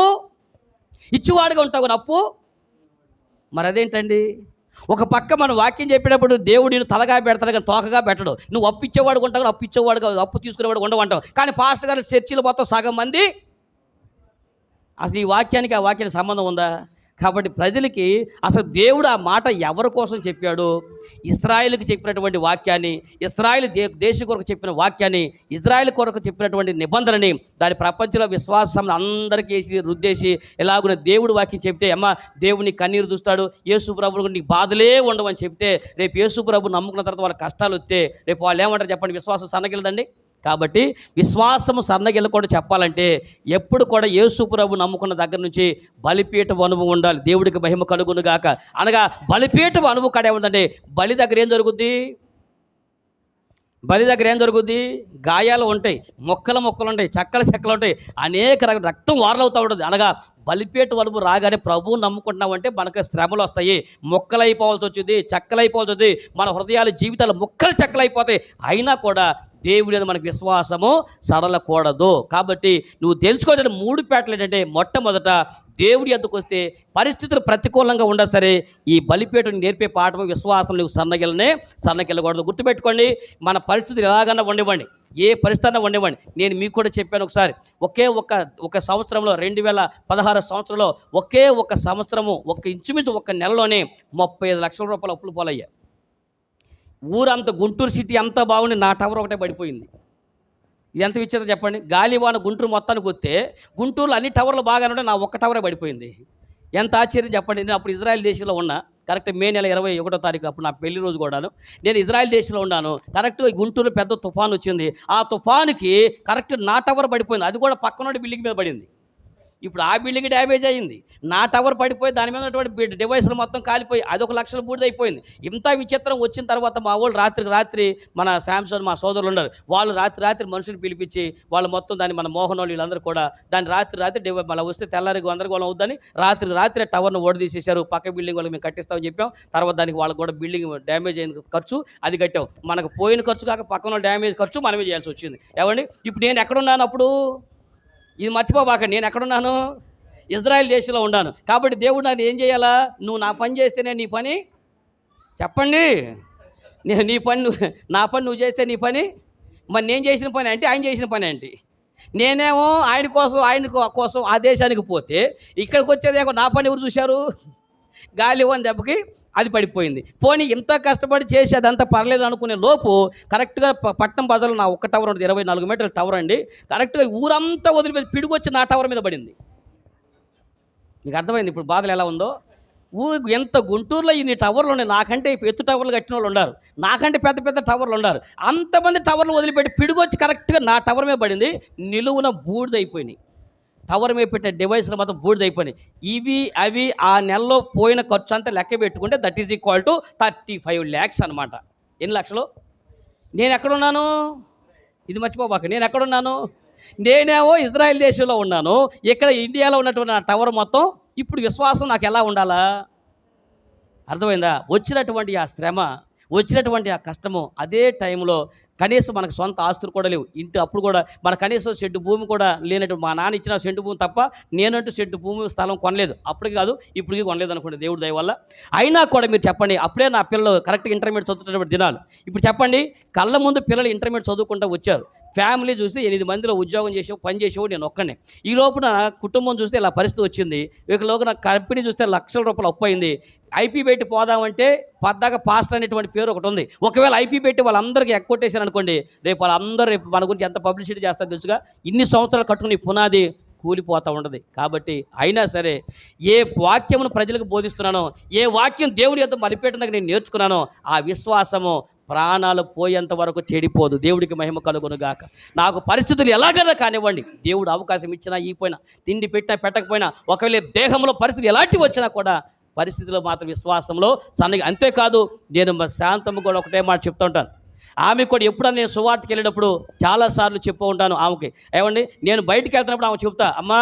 A: ఇచ్చేవాడుగా ఉంటావు కానీ అప్పు మరి అదేంటండి? ఒక పక్క మనం వాక్యం చెప్పేటప్పుడు దేవుడు నేను తలగా పెడతాడు కానీ తోకగా పెట్టడు. నువ్వు అప్పు ఇచ్చేవాడు ఉంటావు, అప్పు ఇచ్చేవాడు కాదు, అప్పు తీసుకునేవాడు ఉండవంటావు. కానీ పాస్టర్ గారు చర్చిలు మొత్తం సగం మంది అసలు ఈ వాక్యానికి ఆ వాక్యానికి సంబంధం ఉందా? కాబట్టి ప్రజలకి అసలు దేవుడు ఆ మాట ఎవరి కోసం చెప్పాడు? ఇశ్రాయేలుకి చెప్పినటువంటి వాక్యాన్ని, ఇశ్రాయేలు దేశం కొరకు చెప్పిన వాక్యాన్ని, ఇశ్రాయేలు కొరకు చెప్పినటువంటి నిబంధనని దాని ప్రపంచంలో విశ్వాసం అందరికీ వేసి రుద్దేసి ఎలాగున దేవుడు వాక్యం చెప్తే అమ్మ దేవుని కన్నీరు చూస్తాడు, యేసు ప్రభువుకు నీకు బాధలే ఉండవని చెప్తే రేపు యేసు ప్రభు నమ్ముకున్న తర్వాత వాళ్ళ కష్టాలు వస్తే రేపు వాళ్ళు ఏమంటారు చెప్పండి? విశ్వాసం సన్నగిలదండి. కాబట్టి విశ్వాసము సన్నగిల్లకుండా చెప్పాలంటే ఎప్పుడు కూడా యేసు ప్రభు నమ్ముకున్న దగ్గర నుంచి బలిపీఠం అనుభవం ఉండాలి. దేవుడికి మహిమ కలుగును గాక. అనగా బలిపీఠం అనుభవం కాడ ఏముందంటే బలి దగ్గర ఏం జరుగుద్ది? బలి దగ్గర ఏం జరుగుద్ది? గాయాలు ఉంటాయి, మొక్కలు ఉంటాయి, చెక్కలు ఉంటాయి, అనేక రక్తం వారలవుతూ ఉంటుంది. అనగా బలిపేట వలుపు రాగానే ప్రభువు నమ్ముకుంటున్నామంటే మనకు శ్రమలు వస్తాయి, మొక్కలైపోవాల్సి వచ్చింది, చెక్కలైపోవాల్సి వచ్చింది, మన హృదయాలు జీవితాలు ముక్కలు చెక్కలైపోతాయి. అయినా కూడా దేవుడి మీద మనకు విశ్వాసము సడలకూడదు. కాబట్టి నువ్వు తెలుసుకోవాల్సిన 3 పేటలు ఏంటంటే, మొట్టమొదట దేవుడి యొద్దకు వస్తే పరిస్థితులు ప్రతికూలంగా ఉండా సరే ఈ బలిపీఠను నేర్పే పాఠము విశ్వాసం నువ్వు సన్నగిల్లకూడదు. గుర్తుపెట్టుకోండి, మన పరిస్థితులు ఎలాగన్నా ఉండేవ్వండి, ఏ పరిస్థితి ఉండేవ్వండి. నేను మీకు కూడా చెప్పాను ఒకసారి, ఒక సంవత్సరంలో 2016 సంవత్సరంలో ఒక సంవత్సరము ఇంచుమించు ఒక నెలలోనే 35 లక్షల రూపాయలు అప్పులు పోలయ్యాయి. ఊరంతా గుంటూరు సిటీ అంతా బాగుండి నా టవర్ ఒకటే పడిపోయింది. ఇది ఎంత విచిత్రం చెప్పండి? గాలివాన గుంటూరు మొత్తానికి వస్తే గుంటూరులో అన్ని టవర్లు బాగానే ఉంటే నా ఒక్క టవరే పడిపోయింది. ఎంత ఆశ్చర్యం చెప్పండి. నేను అప్పుడు ఇజ్రాయెల్ దేశంలో ఉన్నా. కరెక్ట్ మే నెల 21వ తారీఖు, అప్పుడు నా పెళ్లి రోజు కూడాను. నేను ఇజ్రాయెల్ దేశంలో ఉన్నాను. కరెక్ట్గా గుంటూరులో పెద్ద తుఫాను వచ్చింది. ఆ తుఫానుకి కరెక్ట్ నా టవర్ పడిపోయింది. అది కూడా పక్కనోడి బిల్డింగ్ మీద పడింది. ఇప్పుడు ఆ బిల్డింగ్ డ్యామేజ్ అయ్యింది, నా టవర్ పడిపోయి దాని మీద ఉన్నటువంటి డివైస్లు మొత్తం కాలిపోయి అది 1 లక్షల బూడిదైపోయింది. ఇంత విచిత్రం వచ్చిన తర్వాత మా వాళ్ళు రాత్రి మన శాంసన్ మా సోదరులు ఉన్నారు, వాళ్ళు రాత్రి మనుషులు పిలిపించి వాళ్ళు మొత్తం దాన్ని మన మోహన్ వాళ్ళు వీళ్ళందరూ కూడా దాన్ని రాత్రి మళ్ళీ వస్తే తెల్లారి గందరగోళం అవుద్దని రాత్రి టవర్ను ఓడదీసేశారు. పక్క బిల్డింగ్ వాళ్ళకి మేము కట్టిస్తామని చెప్పాం. తర్వాత దానికి వాళ్ళకి కూడా బిల్డింగ్ డ్యామేజ్ అయిన ఖర్చు అది కట్టాం. మనకు పోయిన ఖర్చు కాక పక్కన డ్యామేజ్ ఖర్చు మనమే చేయాల్సి వచ్చింది. ఏమండి, ఇప్పుడు నేను ఎక్కడున్నాను? అప్పుడు ఇది మర్చిపోబాక, నేను ఎక్కడున్నాను? ఇజ్రాయెల్ దేశంలో ఉన్నాను. కాబట్టి దేవుడు నన్ను ఏం చేయాలా? నువ్వు నా పని చేస్తేనే నీ పని. చెప్పండి, నేను నా పని నువ్వు చేస్తే నీ పని. మరి నేను చేసిన పని అంటే ఆయన చేసిన పని ఏంటి? నేనేమో ఆయన కోసం ఆ దేశానికి పోతే ఇక్కడికి వచ్చేదేమో నా పని ఎవరు చూశారు? గాలి ఇవ్వని దెబ్బకి అది పడిపోయింది. పోనీ ఇంత కష్టపడి చేసి అదంతా పర్లేదు అనుకునే లోపు కరెక్ట్గా పట్నం బజార్లో నా ఒక్క టవర్ ఉంటుంది, 24 మీటర్ల టవర్ అండి. కరెక్ట్గా ఊరంతా వదిలిపెట్టి పిడుగొచ్చి నా టవర్ మీద పడింది. మీకు అర్థమైంది ఇప్పుడు బాధలు ఎలా ఉందో? ఎంత గుంటూరులో ఇన్ని టవర్లు ఉన్నాయి, నాకంటే ఎత్తు టవర్లు కట్టిన వాళ్ళు ఉన్నారు, నాకంటే పెద్ద టవర్లు ఉన్నారు. అంతమంది టవర్లు వదిలిపెట్టి పిడుగొచ్చి కరెక్ట్గా నా టవర్ మీద పడింది. నిలువున బూడిదైపోయినాయి. టవర్ మీద పెట్టే డివైస్లు మొత్తం బూడిదైపోయినాయి. అవి ఆ నెలలో పోయిన ఖర్చు అంతా లెక్క పెట్టుకుంటే that is equal to 35 lakhs అనమాట. ఎన్ని లక్షలు? నేను ఎక్కడున్నాను? ఇది మర్చిపోబాక, నేను ఎక్కడున్నాను? నేనేమో ఇజ్రాయెల్ దేశంలో ఉన్నాను. ఇక్కడ ఇండియాలో ఉన్నటువంటి నా టవర్ మొత్తం. ఇప్పుడు విశ్వాసం నాకు ఎలా ఉండాలా? అర్థమైందా? వచ్చినటువంటి ఆ శ్రమ, వచ్చినటువంటి ఆ కష్టము, అదే టైంలో కనీసం మనకు సొంత ఆస్తులు కూడా లేవు. అప్పుడు కూడా మన కనీసం సెంటు భూమి కూడా లేనటువంటి, మా నాన్న ఇచ్చిన సెంటు భూమి తప్ప నేనంటూ సెంటు భూమి స్థలం కొనలేదు. అప్పటికి కాదు ఇప్పటికీ కొనలేదు అనుకోండి, దేవుడి దయ వల్ల. అయినా కూడా మీరు చెప్పండి, అప్పుడే నా పిల్లలు కరెక్ట్గా ఇంటర్మీడియట్ చదువుతున్నటువంటి దినాలు. ఇప్పుడు చెప్పండి, కళ్ళ ముందు పిల్లలు ఇంటర్మీడియట్ చదువుకుంటూ వచ్చారు. ఫ్యామిలీ చూస్తే 8 మందిలో ఉద్యోగం పని చేసేవాడు నేను ఒక్కనే. ఈ లోపల కుటుంబం చూస్తే ఇలా పరిస్థితి వచ్చింది. వీళ్ళలోగా నా కంపెనీ చూస్తే లక్షల రూపాయలు అప్పు అయింది. ఐపీ పెట్టి పోదామంటే పద్దాక పాస్టర్ అనేటువంటి పేరు ఒకటి ఉంది. ఒకవేళ ఐపీ పెట్టి వాళ్ళందరికీ ఎక్కొట్టేశారు అనుకోండి, రేపు వాళ్ళందరూ మన గురించి ఎంత పబ్లిసిటీ చేస్తారో తెలుసుగా. ఇన్ని సంవత్సరాలు కట్టుకుని పునాది కూలిపోతూ ఉంటుంది. కాబట్టి అయినా సరే ఏ వాక్యమును ప్రజలకు బోధిస్తున్నానో, ఏ వాక్యం దేవుడి యొక్క బలిపీఠం నేను నేర్చుకున్నానో ఆ విశ్వాసము ప్రాణాలు పోయేంత వరకు చెడిపోదు. దేవుడికి మహిమ కలుగును గాక. నాకు పరిస్థితులు ఎలాగైనా కానివ్వండి, దేవుడు అవకాశం ఇచ్చినా ఇవ్వకపోయినా, తిండి పెట్టకపోయినా, ఒకవేళ దేహంలో పరిస్థితులు ఎలాంటివి వచ్చినా కూడా పరిస్థితిలో మాత్రం విశ్వాసంలో అంతేకాదు, నేను శాంతమ్మ కూడా ఒకటే మాట చెప్తూ ఉంటాను. ఆమె కూడా ఎప్పుడన్నా నేను సువార్తకి వెళ్ళినప్పుడు చాలాసార్లు చెప్పు ఉంటాను ఆమెకి, ఏమండి నేను బయటికి వెళ్తున్నప్పుడు ఆమె చెప్తా, అమ్మ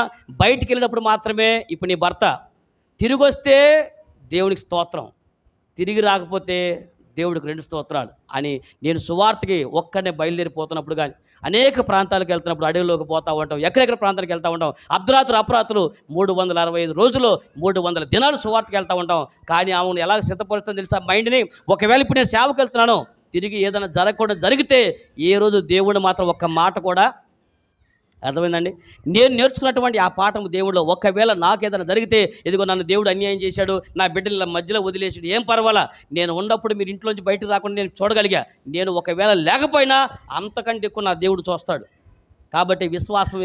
A: బయటికి వెళ్ళినప్పుడు మాత్రమే ఇప్పుడు నీ భర్త తిరిగి వస్తే దేవునికి స్తోత్రం, తిరిగి రాకపోతే దేవుడికి 2 స్తోత్రాలు అని నేను సువార్తకి ఒక్కనే బయలుదేరిపోతున్నప్పుడు కానీ, అనేక ప్రాంతాలకు వెళ్తున్నప్పుడు అడవిలోకి పోతూ ఉంటాం, ఎక్కడెక్కడ ప్రాంతాలకు వెళ్తూ ఉంటాం, అర్ధరాత్రులు అపరాత్రులు 365 రోజులు 300 దినాలు సువార్తకి వెళ్తూ ఉంటాం. కానీ ఆమెను ఎలా సిద్ధపరుస్తుందో తెలుసా మైండ్ని? ఒకవేళ ఇప్పుడు నేను సేవకు వెళ్తున్నాను, తిరిగి ఏదైనా జరగకుండా జరిగితే ఏ రోజు దేవుడు మాత్రం ఒక్క మాట కూడా, అర్థమైందండి, నేను నేర్చుకున్నటువంటి ఆ పాఠం దేవుడిలో, ఒకవేళ నాకు ఏదైనా జరిగితే, ఇదిగో నన్ను దేవుడు అన్యాయం చేశాడు, నా బిడ్డల మధ్యలో వదిలేసాడు, ఏం పర్వాలా, నేను ఉన్నప్పుడు మీరు ఇంట్లోంచి బయటకు రాకుండా నేను చూడగలిగా, నేను ఒకవేళ లేకపోయినా అంతకంటే ఎక్కువ నా దేవుడు చూస్తాడు. కాబట్టి విశ్వాసం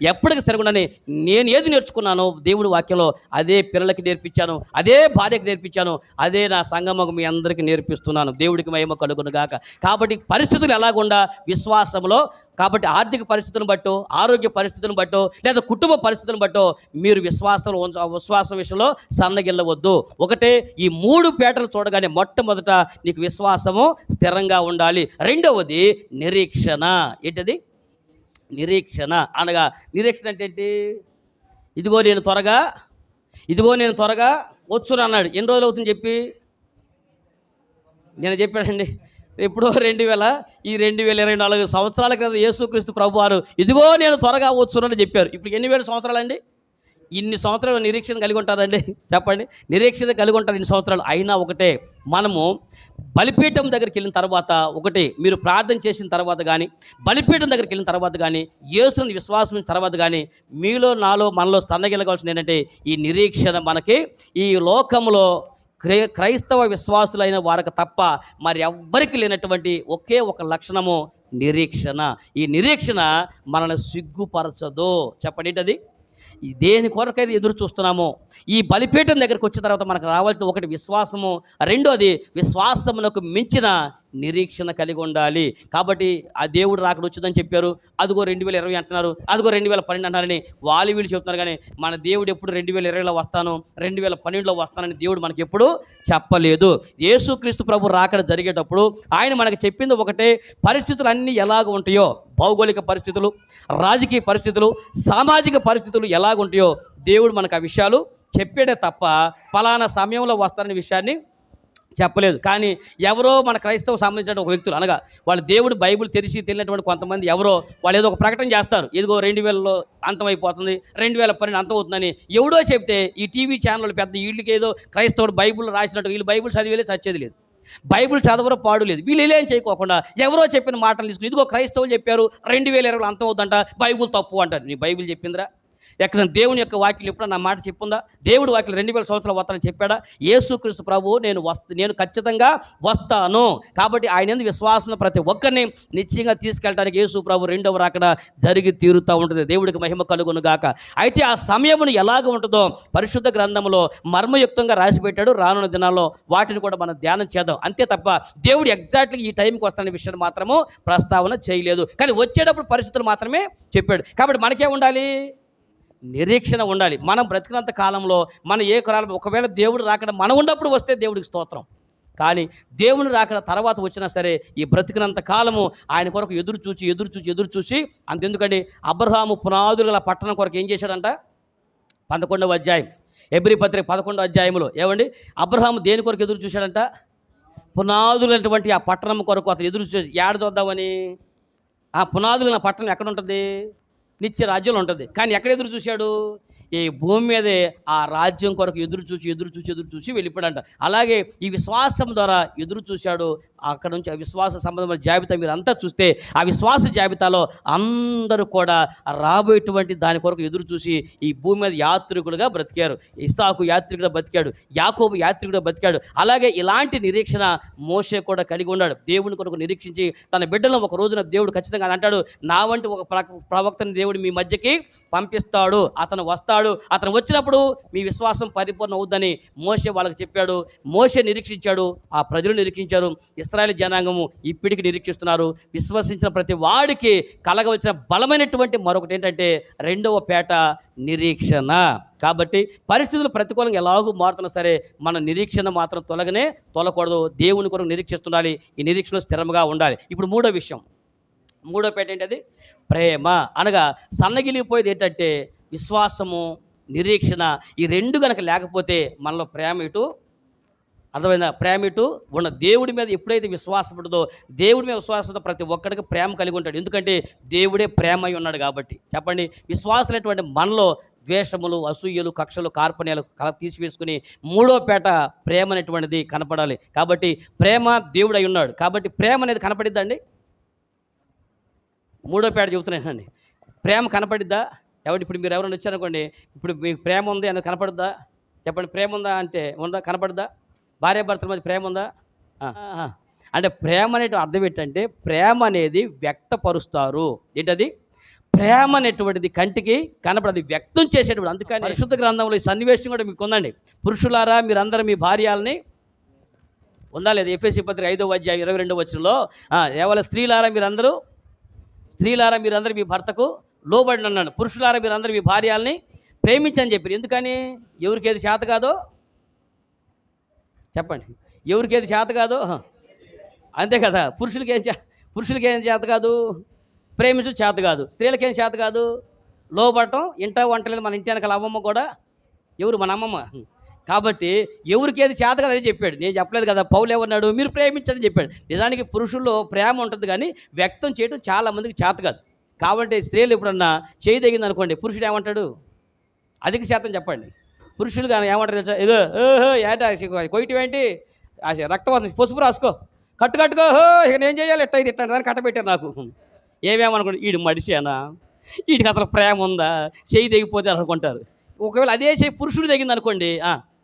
A: ఎప్పటికి స్థిరంగానే నేను ఏది నేర్చుకున్నానో దేవుడి వాక్యంలో అదే పిల్లలకి నేర్పించాను, అదే భార్యకి నేర్పించాను, అదే నా సంగమకు మీ అందరికీ నేర్పిస్తున్నాను. దేవుడికి మహిమ కలుగును గాక. కాబట్టి పరిస్థితులు ఎలాగుండా విశ్వాసంలో, కాబట్టి ఆర్థిక పరిస్థితులను బట్టో, ఆరోగ్య పరిస్థితులను బట్టో, లేదా కుటుంబ పరిస్థితులను బట్టో మీరు విశ్వాసం విషయంలో సన్నగిల్లవద్దు. ఒకటే, ఈ 3 పేటలు చూడగానే మొట్టమొదట నీకు విశ్వాసము స్థిరంగా ఉండాలి. రెండవది నిరీక్షణ. ఏంటది? నిరీక్షణ. అనగా నిరీక్షణ అంటే ఏంటి? ఇదిగో నేను త్వరగా వచ్చును అన్నాడు. ఎన్ని రోజులు అవుతుంది చెప్పి? నేను చెప్పానండి, ఎప్పుడో 2024 సంవత్సరాల క్రితం యేసుక్రీస్తు ప్రభువారు ఇదిగో నేను త్వరగా వచ్చునని చెప్పారు. ఇప్పుడు ఎన్ని వేల సంవత్సరాలండి? ఇన్ని సంవత్సరాలు నిరీక్షణ కలిగి ఉంటారండి? చెప్పండి, నిరీక్షణ కలిగి ఉంటారు ఇన్ని సంవత్సరాలు. అయినా ఒకటే, మనము బలిపీఠం దగ్గరికి వెళ్ళిన తర్వాత, ఒకటి మీరు ప్రార్థన చేసిన తర్వాత కానీ, బలిపీఠం దగ్గరికి వెళ్ళిన తర్వాత కానీ, యేసుని విశ్వాసం తర్వాత కానీ, మీలో మనలో సన్నగిల్లవలసింది ఏంటంటే ఈ నిరీక్షణ. మనకి ఈ లోకంలో క్రైస్తవ విశ్వాసులైన వారికి తప్ప మరి ఎవ్వరికి లేనటువంటి ఒకే ఒక లక్షణము నిరీక్షణ. ఈ నిరీక్షణ మనల్ని సిగ్గుపరచదు. చెప్పండి, ఏంటది? దేని కొరకైతే ఎదురు చూస్తున్నామో, ఈ బలిపీఠం దగ్గరికి వచ్చిన తర్వాత మనకు రావాల్సిన ఒకటి విశ్వాసము, రెండోది విశ్వాసమునకు మించిన నిరీక్షణ కలిగి ఉండాలి. కాబట్టి ఆ దేవుడు రాకడ వచ్చిందని చెప్పారు, అదిగో 2020 అంటున్నారు, అదిగో 2012 అంటున్నారని వీళ్ళు చెప్తున్నారు. కానీ మన దేవుడు ఎప్పుడు 2020లో వస్తాను, 2012లో వస్తానని దేవుడు మనకి ఎప్పుడు చెప్పలేదు. యేసుక్రీస్తు ప్రభు రాకడ జరిగేటప్పుడు ఆయన మనకు చెప్పింది ఒకటే, పరిస్థితులు అన్నీ ఎలాగ ఉంటాయో, భౌగోళిక పరిస్థితులు, రాజకీయ పరిస్థితులు, సామాజిక పరిస్థితులు ఎలాగుంటాయో దేవుడు మనకు ఆ విషయాలు చెప్పాడే తప్ప ఫలానా సమయంలో వస్తారనే విషయాన్ని చెప్పలేదు. కానీ ఎవరో మన క్రైస్తవ సంబంధించిన ఒక వ్యక్తులు, అనగా వాళ్ళు దేవుడు బైబిల్ తెరిచి తెలియనటువంటి కొంతమంది వాళ్ళు ఏదో ఒక ప్రకటన చేస్తారు, ఇదిగో 2000లో అంతమైపోతుంది, 2012 అంతమవుతుందని ఎవడో చెప్తే ఈ టీవీ ఛానల్ పెద్ద వీళ్ళకి ఏదో క్రైస్తవుడు బైబిల్ రాసినట్టు, వీళ్ళు బైబిల్ చదివేలే చచ్చేది లేదు, బైబిల్ చదవరో పాడు లేదు, వీళ్ళు ఏం చేయకోకుండా ఎవరో చెప్పిన మాటలు తీసుకుని, ఇదిగో క్రైస్తవులు చెప్పారు 2020లో అంతమవుతుందంట, బైబిల్ తప్పు అంటారు. నీ బైబిల్ చెప్పిందిరా? ఎక్కడ దేవుని యొక్క వాక్యం ఎప్పుడో నా మాట చెప్పుందా? దేవుడు వాక్యం 2000 సంవత్సరాలు వస్తానని చెప్పాడా? యేసుక్రీస్తు ప్రభువు నేను ఖచ్చితంగా వస్తాను. కాబట్టి ఆయన యందు విశ్వాసం ప్రతి ఒక్కరిని నిశ్చయంగా తీసుకెళ్ళడానికి యేసు ప్రభు రెండవ రాకడ జరిగి తీరుతూ ఉంటుంది. దేవుడికి మహిమ కలుగును గాక. అయితే ఆ సమయమును ఎలాగ ఉంటుందో పరిశుద్ధ గ్రంథంలో మర్మయుక్తంగా రాసిపెట్టాడు. రానున్న దినాల్లో వాటిని కూడా మనం ధ్యానం చేద్దాం. అంతే తప్ప దేవుడు ఎగ్జాక్ట్లీ ఈ టైంకి వస్తానే విషయాన్ని మాత్రము ప్రస్తావన చేయలేదు. కానీ వచ్చేటప్పుడు పరిస్థితులు మాత్రమే చెప్పాడు. కాబట్టి మనకే ఉండాలి, నిరీక్షణ ఉండాలి. మనం బ్రతికినంత కాలంలో మనం ఏ కాలం, ఒకవేళ దేవుడు రాకడ మనం ఉన్నప్పుడు వస్తే దేవుడికి స్తోత్రం. కానీ దేవుని రాకడ తర్వాత వచ్చినా సరే ఈ బ్రతికినంత కాలము ఆయన కొరకు ఎదురు చూసి అంతెందుకండి, అబ్రహాము పునాదులు గల పట్టణం కొరకు ఏం చేశాడంట? 11వ అధ్యాయం, హెబ్రీ పత్రిక 11వ అధ్యాయంలో ఏమండి, అబ్రహాము దేని కొరకు ఎదురు చూశాడంట? పునాదులైనటువంటి ఆ పట్టణం కొరకు అతను ఎదురు చూసి, ఏడ చూద్దామని? ఆ పునాదుల పట్టణం ఎక్కడ ఉంటుంది? నిత్య రాజ్యంలో ఉంటుంది. కానీ ఎక్కడ ఎదురు చూశాడు? ఈ భూమి మీదే ఆ రాజ్యం కొరకు ఎదురు చూసి వెళ్ళిపోయాడంట. అలాగే ఈ విశ్వాసం ద్వారా ఎదురు చూశాడు. అక్కడ నుంచి ఆ విశ్వాస సంబంధమైన జాబితా మీరు అంతా చూస్తే ఆ విశ్వాస జాబితాలో అందరూ కూడా రాబోయేటువంటి దాని కొరకు ఎదురు చూసి ఈ భూమి మీద యాత్రికుడుగా బ్రతికారు. ఇస్సాకు యాత్రికుడుగా బతికాడు, యాకోబు యాత్రికుడుగా బతికాడు. అలాగే ఇలాంటి నిరీక్షణ మోషే కూడా కలిగి ఉన్నాడు. దేవుని కొరకు నిరీక్షించి తన బిడ్డలను ఒక రోజున దేవుడు ఖచ్చితంగా అంటాడు, నా వంటి ఒక ప్రవక్తని దేవుడు మీ మధ్యకి పంపిస్తాడు, అతను వస్తాడు, అతను వచ్చినప్పుడు మీ విశ్వాసం పరిపూర్ణ అవుద్దని మోషే వాళ్ళకి చెప్పాడు. మోషే నిరీక్షించాడు, ఆ ప్రజలు నిరీక్షించారు, ఇశ్రాయేలు జనాంగము ఇప్పటికి నిరీక్షిస్తున్నారు. విశ్వసించిన ప్రతి వాడికి కలగవలసిన బలమైనటువంటి మరొకటి ఏంటంటే రెండవ పేట నిరీక్షణ. కాబట్టి పరిస్థితులు ప్రతికూలంగా ఎలాగూ మారుతున్నా సరే మన నిరీక్షణ మాత్రం తొలగకూడదు. దేవుని కొరకు నిరీక్షిస్తుండాలి, ఈ నిరీక్షణ స్థిరంగా ఉండాలి. ఇప్పుడు మూడో పేట ఏంటది? ప్రేమ. అనగా సన్నగిలిపోయేది ఏంటంటే విశ్వాసము, నిరీక్షణ, ఈ రెండు కనుక లేకపోతే మనలో ప్రేమ ఇటు అర్థమైందా? ప్రేమ ఇటు ఉన్న దేవుడి మీద ఎప్పుడైతే విశ్వాసం ఉంటుందో, దేవుడి మీద విశ్వాసంతో ప్రతి ఒక్కడికి ప్రేమ కలిగి ఉంటాడు. ఎందుకంటే దేవుడే ప్రేమ అయి ఉన్నాడు కాబట్టి. చెప్పండి, విశ్వాసులైనటువంటి మనలో ద్వేషములు, అసూయలు, కక్షలు, కార్పణ్యాలు తీసివేసుకుని మూడో పేట ప్రేమ అనేటువంటిది కనపడాలి. కాబట్టి ప్రేమ దేవుడు అయి ఉన్నాడు కాబట్టి ప్రేమ అనేది కనపడిద్దండి. మూడో పేట చెబుతున్నానండి, ప్రేమ కనపడిద్దా? ఎవరు ఇప్పుడు మీరు ఎవరైనా వచ్చారనుకోండి, ఇప్పుడు మీకు ప్రేమ ఉంది అనేది కనపడుద్దా? చెప్పండి, ప్రేమ ఉందా అంటే ఉందా? కనపడుద్దా? భార్యాభర్తల మధ్య ప్రేమ ఉందా? అంటే ప్రేమ అనేటి అర్థం ఏంటంటే, ప్రేమ అనేది వ్యక్తపరుస్తారు. ఏంటది? ప్రేమ అనేటువంటిది కంటికి కనపడదు, వ్యక్తం చేసేటువంటి. అందుకని పరిశుద్ధ గ్రంథంలో ఈ సన్నివేశం కూడా మీకు ఉందండి. పురుషులారా మీరందరూ మీ భార్యల్ని ఉందా లేదు? ఎఫెసీ పత్రిక 5వ అధ్యాయం 22వ వచనంలో ఏవల స్త్రీలారా మీరందరూ మీ భర్తకు లోబడిన అన్నాడు. పురుషులారా మీరందరూ మీ భార్యల్ని ప్రేమించని చెప్పారు. ఎందుకని? ఎవరికేది చేత కాదో చెప్పండి, ఎవరికేది చేత కాదో అంతే కదా. పురుషులకి ఏం చేత కాదు? ప్రేమించడం చేత కాదు. స్త్రీలకి ఏం చేత కాదు? లోబడటం. ఇంట వంటలేదు. మన ఇంటి వెనకాల అమ్మమ్మ కూడా ఎవరు? మన అమ్మమ్మ. కాబట్టి ఎవరికేది చేత కాదు అని చెప్పాడు. నేను చెప్పలేదు కదా. పౌలు ఏమన్నాడు? మీరు ప్రేమించని చెప్పాడు. నిజానికి పురుషుల్లో ప్రేమ ఉంటుంది కానీ వ్యక్తం చేయడం చాలామందికి చేత కాదు. కాబట్టి స్త్రీలు ఎప్పుడన్నా చేయదగింది అనుకోండి, పురుషుడు ఏమంటాడు? అధిక శాతం చెప్పండి. పురుషులు కానీ ఏమంటారు తెలుసా? ఏదో ఏటా కొయ్యటం ఏంటి, రక్తం పసుపు రాసుకో, కట్టుకో, ఇక నేను చేయాలి, ఎట్ట ఇది ఇట్ట దాన్ని కట్టబెట్టారు నాకు. ఏమేమనుకోండి, వీడు మడిసేనా, వీడికి అసలు ప్రేమ ఉందా, చేయి తెగిపోతే అనుకుంటారు. ఒకవేళ అదే చేయి పురుషుడు తెగింది అనుకోండి,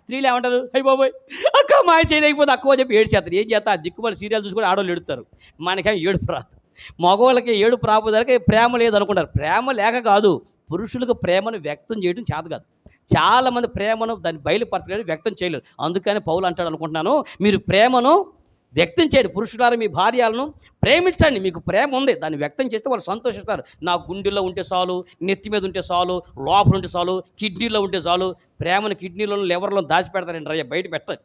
A: స్త్రీలు ఏమంటారు? అయ్యి బాబోయ్ అక్క మాయ చేయి తెగిపోతే అక్కువ చెప్పి ఏడు చేస్తారు. ఏం చేస్తా? ఆ దిక్కుమని సీరియల్ చూసుకొని ఆడవాళ్ళు ఎడుతారు. మనకేమో ఏడుపు రాదు. మగవాళ్ళకి ఏడుపు రాకపోతే ప్రేమ లేదనుకుంటారు. ప్రేమ లేక కాదు, పురుషులకు ప్రేమను వ్యక్తం చేయడం చేత కాదు. చాలామంది ప్రేమను దాన్ని బయలుపరచలేరు, వ్యక్తం చేయలేరు. అందుకని పౌలు అంటాడు అనుకుంటున్నాను, మీరు ప్రేమను వ్యక్తం చేయండి. పురుషులారా మీ భార్యలను ప్రేమించండి. మీకు ప్రేమ ఉంది, దాన్ని వ్యక్తం చేస్తే వాళ్ళు సంతోషిస్తారు. నా గుండెల్లో ఉంటే చాలు, నెత్తి మీద ఉంటే చాలు, లోపల ఉంటే చాలు, కిడ్నీలో ఉంటే చాలు. ప్రేమను కిడ్నీలో లివర్లో దాచిపెడతారండి రయ్య, బయట పెట్టండి.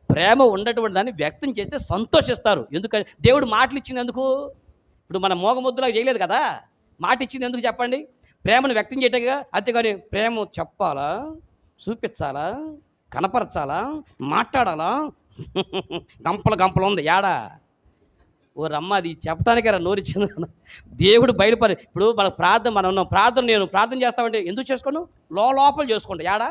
A: ప్రేమ ఉన్నటువంటి దాన్ని వ్యక్తం చేస్తే సంతోషిస్తారు. ఎందుకని? దేవుడు మాటలు ఇచ్చింది ఎందుకు? ఇప్పుడు మన మోగముద్దులాగా చేయలేదు కదా. మాట ఇచ్చింది ఎందుకు చెప్పండి? ప్రేమను వ్యక్తం చేయటగా. అంతేగాని ప్రేమ చెప్పాలా, చూపించాలా, కనపరచాలా, మాట్లాడాలా, గంపలు ఉంది ఏడా? ఓ రమ్మ, అది చెప్పడానికే నోరిచ్చింది. దేవుడు బయలుపరి. ఇప్పుడు మన ప్రార్థన, మనం ఉన్నాం, నేను ప్రార్థన చేస్తామంటే ఎందుకు చేసుకోను? లోపల చేసుకోండి. ఏడా?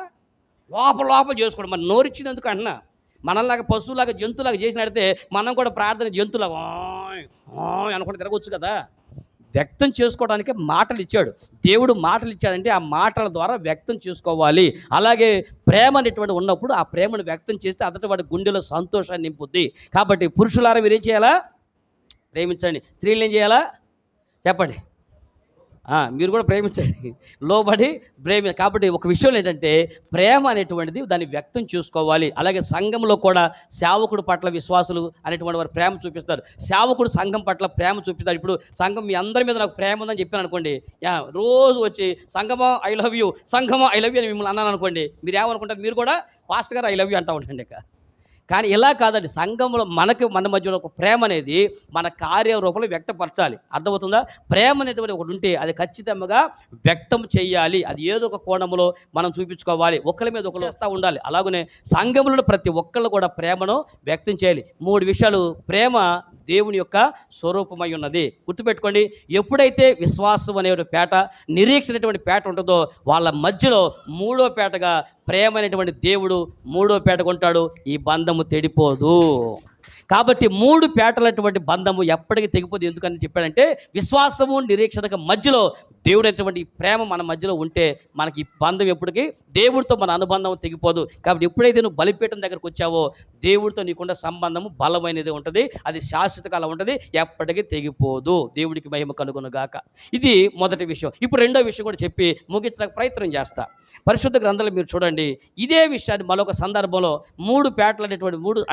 A: లోపల చేసుకోండి. మరి నోరిచ్చింది ఎందుకు అంటున్నా? మనల్లాగా పశువులాగా జంతువులాగా చేసినడితే మనం కూడా ప్రార్థన జంతువులాగా అనుకుంటే తిరగవచ్చు కదా. వ్యక్తం చేసుకోవడానికి మాటలు ఇచ్చాడు దేవుడు. మాటలు ఇచ్చాడంటే ఆ మాటల ద్వారా వ్యక్తం చేసుకోవాలి. అలాగే ప్రేమ అనేటువంటి ఉన్నప్పుడు ఆ ప్రేమను వ్యక్తం చేస్తే అతటి వాడి గుండెలో సంతోషాన్ని నింపుద్ది. కాబట్టి పురుషులారా మీరు ఏం చేయాలా? ప్రేమించండి. స్త్రీలు ఏం చేయాలా? చెప్పండి. మీరు కూడా ప్రేమించండి, లోబడి కాబట్టి ఒక విషయం ఏంటంటే, ప్రేమ అనేటువంటిది దాన్ని వ్యక్తం చేసుకోవాలి. అలాగే సంఘంలో కూడా సేవకుడు పట్ల విశ్వాసులు అనేటువంటి వారు ప్రేమ చూపిస్తారు. సేవకుడు సంఘం పట్ల ప్రేమ చూపిస్తారు. ఇప్పుడు సంఘం మీ అందరి మీద నాకు ప్రేమ ఉందని చెప్పాను అనుకోండి, రోజు వచ్చి సంఘమా ఐ లవ్ యూ, సంఘమా ఐ లవ్ యూ అని మిమ్మల్ని అన్నాను అనుకోండి, మీరు ఏమనుకుంటారు? మీరు కూడా పాస్టర్ గారు ఐ లవ్ యూ అంటూ ఉండండి. కానీ ఇలా కాదండి. సంఘంలో మన మధ్యలో ఒక ప్రేమ అనేది మన కార్యరూపంలో వ్యక్తపరచాలి. అర్థమవుతుందా? ప్రేమ అనేటువంటి ఒకటి ఉంటే అది ఖచ్చితంగా వ్యక్తం చేయాలి. అది ఏదో ఒక కోణంలో మనం చూపించుకోవాలి. ఒకరి మీద ఒకరు చేస్తూ ఉండాలి. అలాగనే సంఘంలో ప్రతి ఒక్కళ్ళు కూడా ప్రేమను వ్యక్తం చేయాలి. 3 విషయాలు. ప్రేమ దేవుని యొక్క స్వరూపమై ఉన్నది. గుర్తుపెట్టుకోండి. ఎప్పుడైతే విశ్వాసం అనే పేట, నిరీక్షణ అనేటువంటి పేట ఉంటుందో వాళ్ళ మధ్యలో మూడో పేటగా ప్రేమ అనేటువంటి దేవుడు మూడో పేటగా ఉంటాడు. ఈ బంధము తెడిపోదు. కాబట్టి 3 పేటలటువంటి బంధము ఎప్పటికీ తెగిపోదు. ఎందుకని చెప్పాడంటే, విశ్వాసము నిరీక్షణకు మధ్యలో దేవుడైనటువంటి ప్రేమ మన మధ్యలో ఉంటే మనకి ఈ బంధం ఎప్పటికీ దేవుడితో మన అనుబంధం తెగిపోదు. కాబట్టి ఎప్పుడైతే నువ్వు బలిపీఠం దగ్గరకు వచ్చావో దేవుడితో నీకున్న సంబంధము బలమైనది ఉంటుంది. అది శాశ్వత కాలం ఉంటుంది, ఎప్పటికీ తెగిపోదు. దేవుడికి మహిమ కలుగునుగాక. ఇది మొదటి విషయం. ఇప్పుడు రెండో విషయం కూడా చెప్పి ముగించడానికి ప్రయత్నం చేస్తా. పరిశుద్ధ గ్రంథాలు మీరు చూడండి. ఇదే విషయాన్ని మరొక సందర్భంలో 3 పేటలు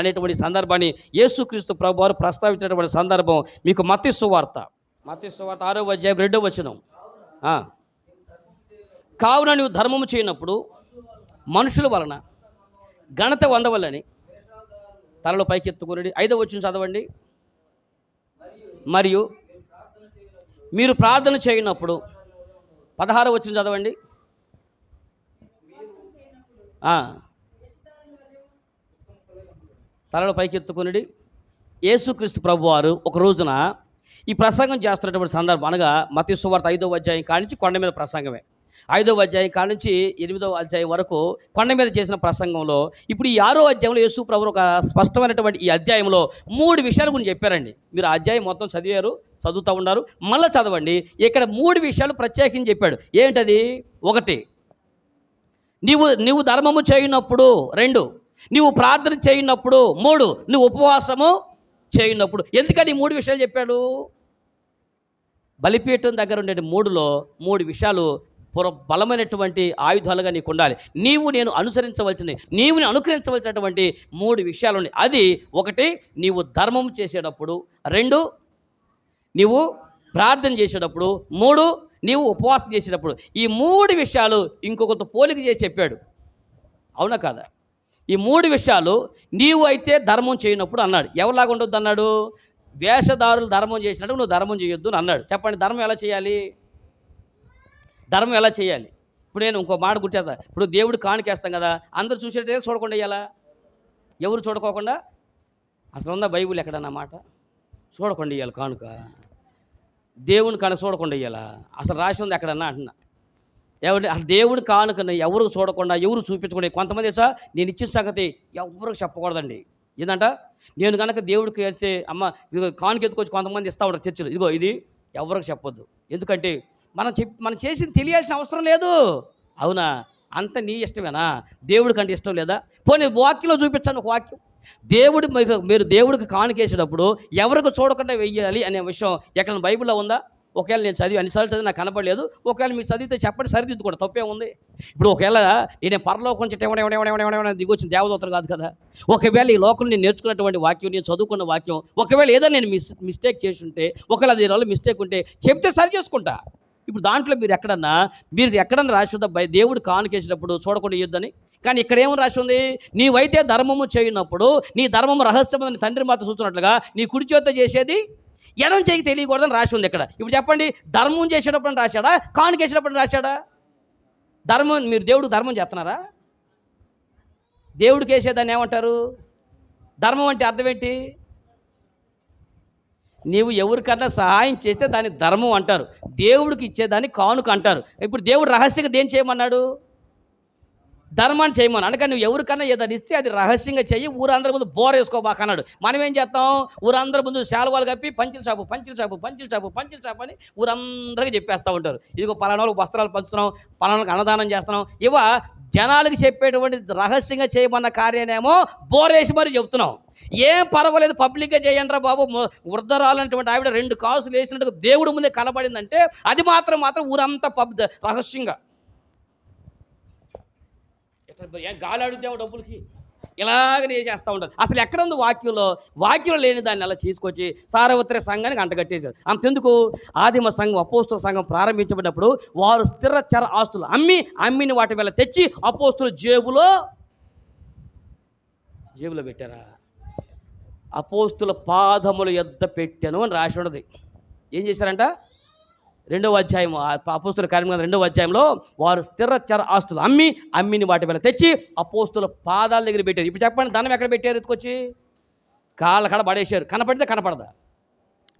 A: అనేటువంటి సందర్భాన్ని యేసుక్రీస్తు ప్రభువారు ప్రస్తావించినటువంటి సందర్భం మీకు మత్తయి సువార్త 6వ అధ్యాయం 2వ వచనం. కావున నువ్వు ధర్మము చేయనప్పుడు మనుషుల వలన ఘనత పొందవలని తలలో పైకెత్తుకుని. 5వ వచనం చదవండి. మరియు మీరు ప్రార్థన చేయనప్పుడు 16వ వచనం చదవండి. తలలో పైకెత్తుకుని యేసుక్రీస్తు ప్రభువారు ఒక రోజున ఈ ప్రసంగం చేస్తున్నటువంటి సందర్భం అనగా మత్తయి సువార్త 5వ అధ్యాయం కాడి నుంచి కొండ మీద ప్రసంగమే. 5వ అధ్యాయం కాడి నుంచి 8వ అధ్యాయం వరకు కొండ మీద చేసిన ప్రసంగంలో ఇప్పుడు ఈ 6వ అధ్యాయంలో యేసు ప్రభువు ఒక స్పష్టమైనటువంటి ఈ అధ్యాయంలో 3 విషయాల గురించి చెప్పారండి. మీరు ఆ అధ్యాయం మొత్తం చదువుతూ ఉన్నారు, మళ్ళీ చదవండి. ఇక్కడ 3 విషయాలు ప్రత్యేకించి చెప్పాడు. ఏంటది? 1, నీవు ధర్మము చేయనప్పుడు. 2, నీవు ప్రార్థన చేయనప్పుడు. 3, నువ్వు ఉపవాసము చేయనప్పుడు. ఎందుకని 3 విషయాలు చెప్పాడు? బలిపీఠం దగ్గర ఉండే 3 విషయాలు బలమైనటువంటి ఆయుధాలుగా నీకు ఉండాలి. నీవు నేను అనుకరించవలసినటువంటి 3 విషయాలు ఉన్నాయి. అది 1, నీవు ధర్మం చేసేటప్పుడు. 2, నీవు ప్రార్థన చేసేటప్పుడు. 3, నీవు ఉపవాసం చేసేటప్పుడు. ఈ 3 విషయాలు ఇంకొకటి పోలిక చేసి చెప్పాడు. అవునా కాదా? ఈ 3 విషయాలు నీవు అయితే ధర్మం చేయనప్పుడు అన్నాడు. ఎవరిలాగా ఉండొద్దు అన్నాడు? వేషధారులు ధర్మం చేసినట్టు నువ్వు ధర్మం చేయొద్దు అని అన్నాడు. చెప్పండి, ధర్మం ఎలా చేయాలి? ధర్మం ఎలా చేయాలి? ఇప్పుడు నేను ఇంకో మాట గుర్తేస్తా. ఇప్పుడు దేవుడు కానుకేస్తాం కదా, అందరూ చూసేటే చూడకుండా ఇయ్యాలా? ఎవరు చూడకోకుండా? అసలు ఉందా బైబిల్ ఎక్కడన్నా మాట? చూడకుండా ఇవ్వాలి కానుక. దేవుని కానుక చూడకుండా ఇవ్వాలా? అసలు రాసి ఉంది ఎక్కడన్నా అంటున్నా. ఎవరి దేవుడి కానుకని ఎవరు చూడకుండా, ఎవరు చూపించకుండా. కొంతమంది సార్ నేను ఇచ్చిన సంగతి ఎవరికి చెప్పకూడదండి. ఏంటంట, నేను కనుక దేవుడికి వెళ్తే అమ్మ ఇదిగో కానుక ఎత్తుకొచ్చి కొంతమంది ఇస్తూ ఉంటారు చర్చలు. ఇదిగో ఇది ఎవరికి చెప్పొద్దు. ఎందుకంటే మనం చేసింది తెలియాల్సిన అవసరం లేదు. అవునా? అంత నీ ఇష్టమేనా? దేవుడికి అంటే ఇష్టం లేదా? పోనీ వాక్యంలో చూపించాను ఒక వాక్యం. మీరు దేవుడికి కానుకేసేటప్పుడు ఎవరికి చూడకుండా వెయ్యాలి అనే విషయం ఎక్కడ బైబిల్లో ఉందా? ఒకవేళ నేను అన్నిసార్లు చదివి నాకు కనపడలేదు. ఒకవేళ మీరు చదివితే చెప్పండి, సరిదిద్దుకోండి, తప్పే ఉంది. ఇప్పుడు ఒకవేళ నేను పరలోకం నుంచి దిగొచ్చిన దేవదూతలు కాదు కదా. ఒకవేళ ఈ లోకంలో నేను నేర్చుకున్నటువంటి వాక్యం, నేను చదువుకున్న వాక్యం, ఒకవేళ ఏదో నేను మిస్టేక్ చేసి ఉంటే, ఒకవేళ అది వల్ల మిస్టేక్ ఉంటే చెప్తే సరి చేసుకుంటా. ఇప్పుడు దాంట్లో మీరు ఎక్కడన్నా రాసి ఉందా దేవుడు కానుకేసినప్పుడు చూడకుండా ఇయ్యొద్దని? కానీ ఇక్కడ ఏమో రాసి ఉంది? నీవైతే ధర్మము చేయనప్పుడు నీ ధర్మము రహస్యమని తండ్రి మాత్రం చూస్తున్నట్లుగా నీ కుడి చేతితో చేసేది ఎడం చేయికి తెలియకూడదని రాసి ఉంది ఇక్కడ. ఇప్పుడు చెప్పండి, ధర్మం చేసేటప్పుడు రాశాడా, కానుకేసేటప్పుడు రాశాడా? మీరు దేవుడికి ధర్మం చేస్తున్నారా? దేవుడికి వేసేదాన్ని ఏమంటారు? ధర్మం అంటే అర్థం ఏంటి? నీవు ఎవరికన్నా సహాయం చేస్తే దాన్ని ధర్మం అంటారు, దేవుడికి ఇచ్చేదాన్ని కానుక అంటారు. ఇప్పుడు దేవుడు రహస్యంగా దేని చేయమన్నాడు? ధర్మాన్ని చేయమని. అందుకని నువ్వు ఎవరికన్నా ఏదైనా ఇస్తే అది రహస్యంగా చెయ్యి, ఊరందరి ముందు బోర వేసుకోబాకన్నాడు. మనం ఏం చేస్తాం? ఊరందరి ముందు శాలువాలు కప్పి పంచుల షాపు అని ఊరందరికీ చెప్పేస్తూ ఉంటారు. ఇదిగో పలానా వాళ్ళకి వస్త్రాలు పంచుతున్నాం, పలానాలకు అన్నదానం చేస్తున్నాం. జనాలకి చెప్పేటువంటి రహస్యంగా చేయమన్న కార్యాన్నేమో బోరేసి మరి చెప్తున్నాం. ఏం పర్వాలేదు, పబ్లిక్గా చేయండిరా బాబు. వృద్ధరాలన్నటువంటి ఆవిడ 2 కాసులు వేసినట్టుగా దేవుడి ముందే కనబడిందంటే అది మాత్రం ఊరంతా రహస్యంగా గాలి అడుగుతామో డబ్బులకి ఇలాగనే చేస్తూ ఉంటారు. అసలు ఎక్కడ ఉంది వాక్యంలో లేని దాన్ని అలా తీసుకొచ్చి సార్వత్రిక సంఘానికి అంటగట్టేశారు. అంతెందుకు, ఆదిమ సంఘం అపోస్తుల సంఘం ప్రారంభించబడినప్పుడు వారు స్థిర చర ఆస్తులు అమ్మిని వాటి వల్ల తెచ్చి అపోస్తుల జేబులో పెట్టారా? అపోస్తుల పాదముల యొద్ద పెట్టాను అని రాసి ఉన్నది. ఏం చేశారంట? 2వ అధ్యాయం అపోస్తుల కార్యక్రమం 2వ అధ్యాయంలో వారు స్థిర చర ఆస్తులు అమ్మిని వాటి వల్ల తెచ్చి అపోస్తుల పాదాల దగ్గర పెట్టారు. ఇప్పుడు చెప్పండి, ధనం ఎక్కడ పెట్టారు? ఎత్తుకొచ్చి కాళ్ళ కాడ పడేశారు. కనపడితే కనపడదా?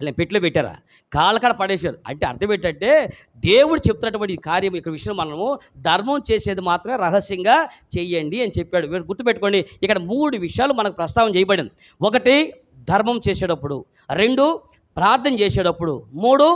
A: ఇలా పెట్లో పెట్టారా? కాళ్ళ కాడ పడేశారు. అంటే అర్థం ఏంటంటే దేవుడు చెప్తున్నటువంటి ఈ కార్యం, ఇక్కడ విషయం మనము ధర్మం చేసేది మాత్రమే రహస్యంగా చెయ్యండి అని చెప్పాడు. మీరు గుర్తుపెట్టుకోండి, ఇక్కడ 3 విషయాలు మనకు ప్రస్తావన చేయబడింది. 1, ధర్మం చేసేటప్పుడు. 2, ప్రార్థన చేసేటప్పుడు. 3,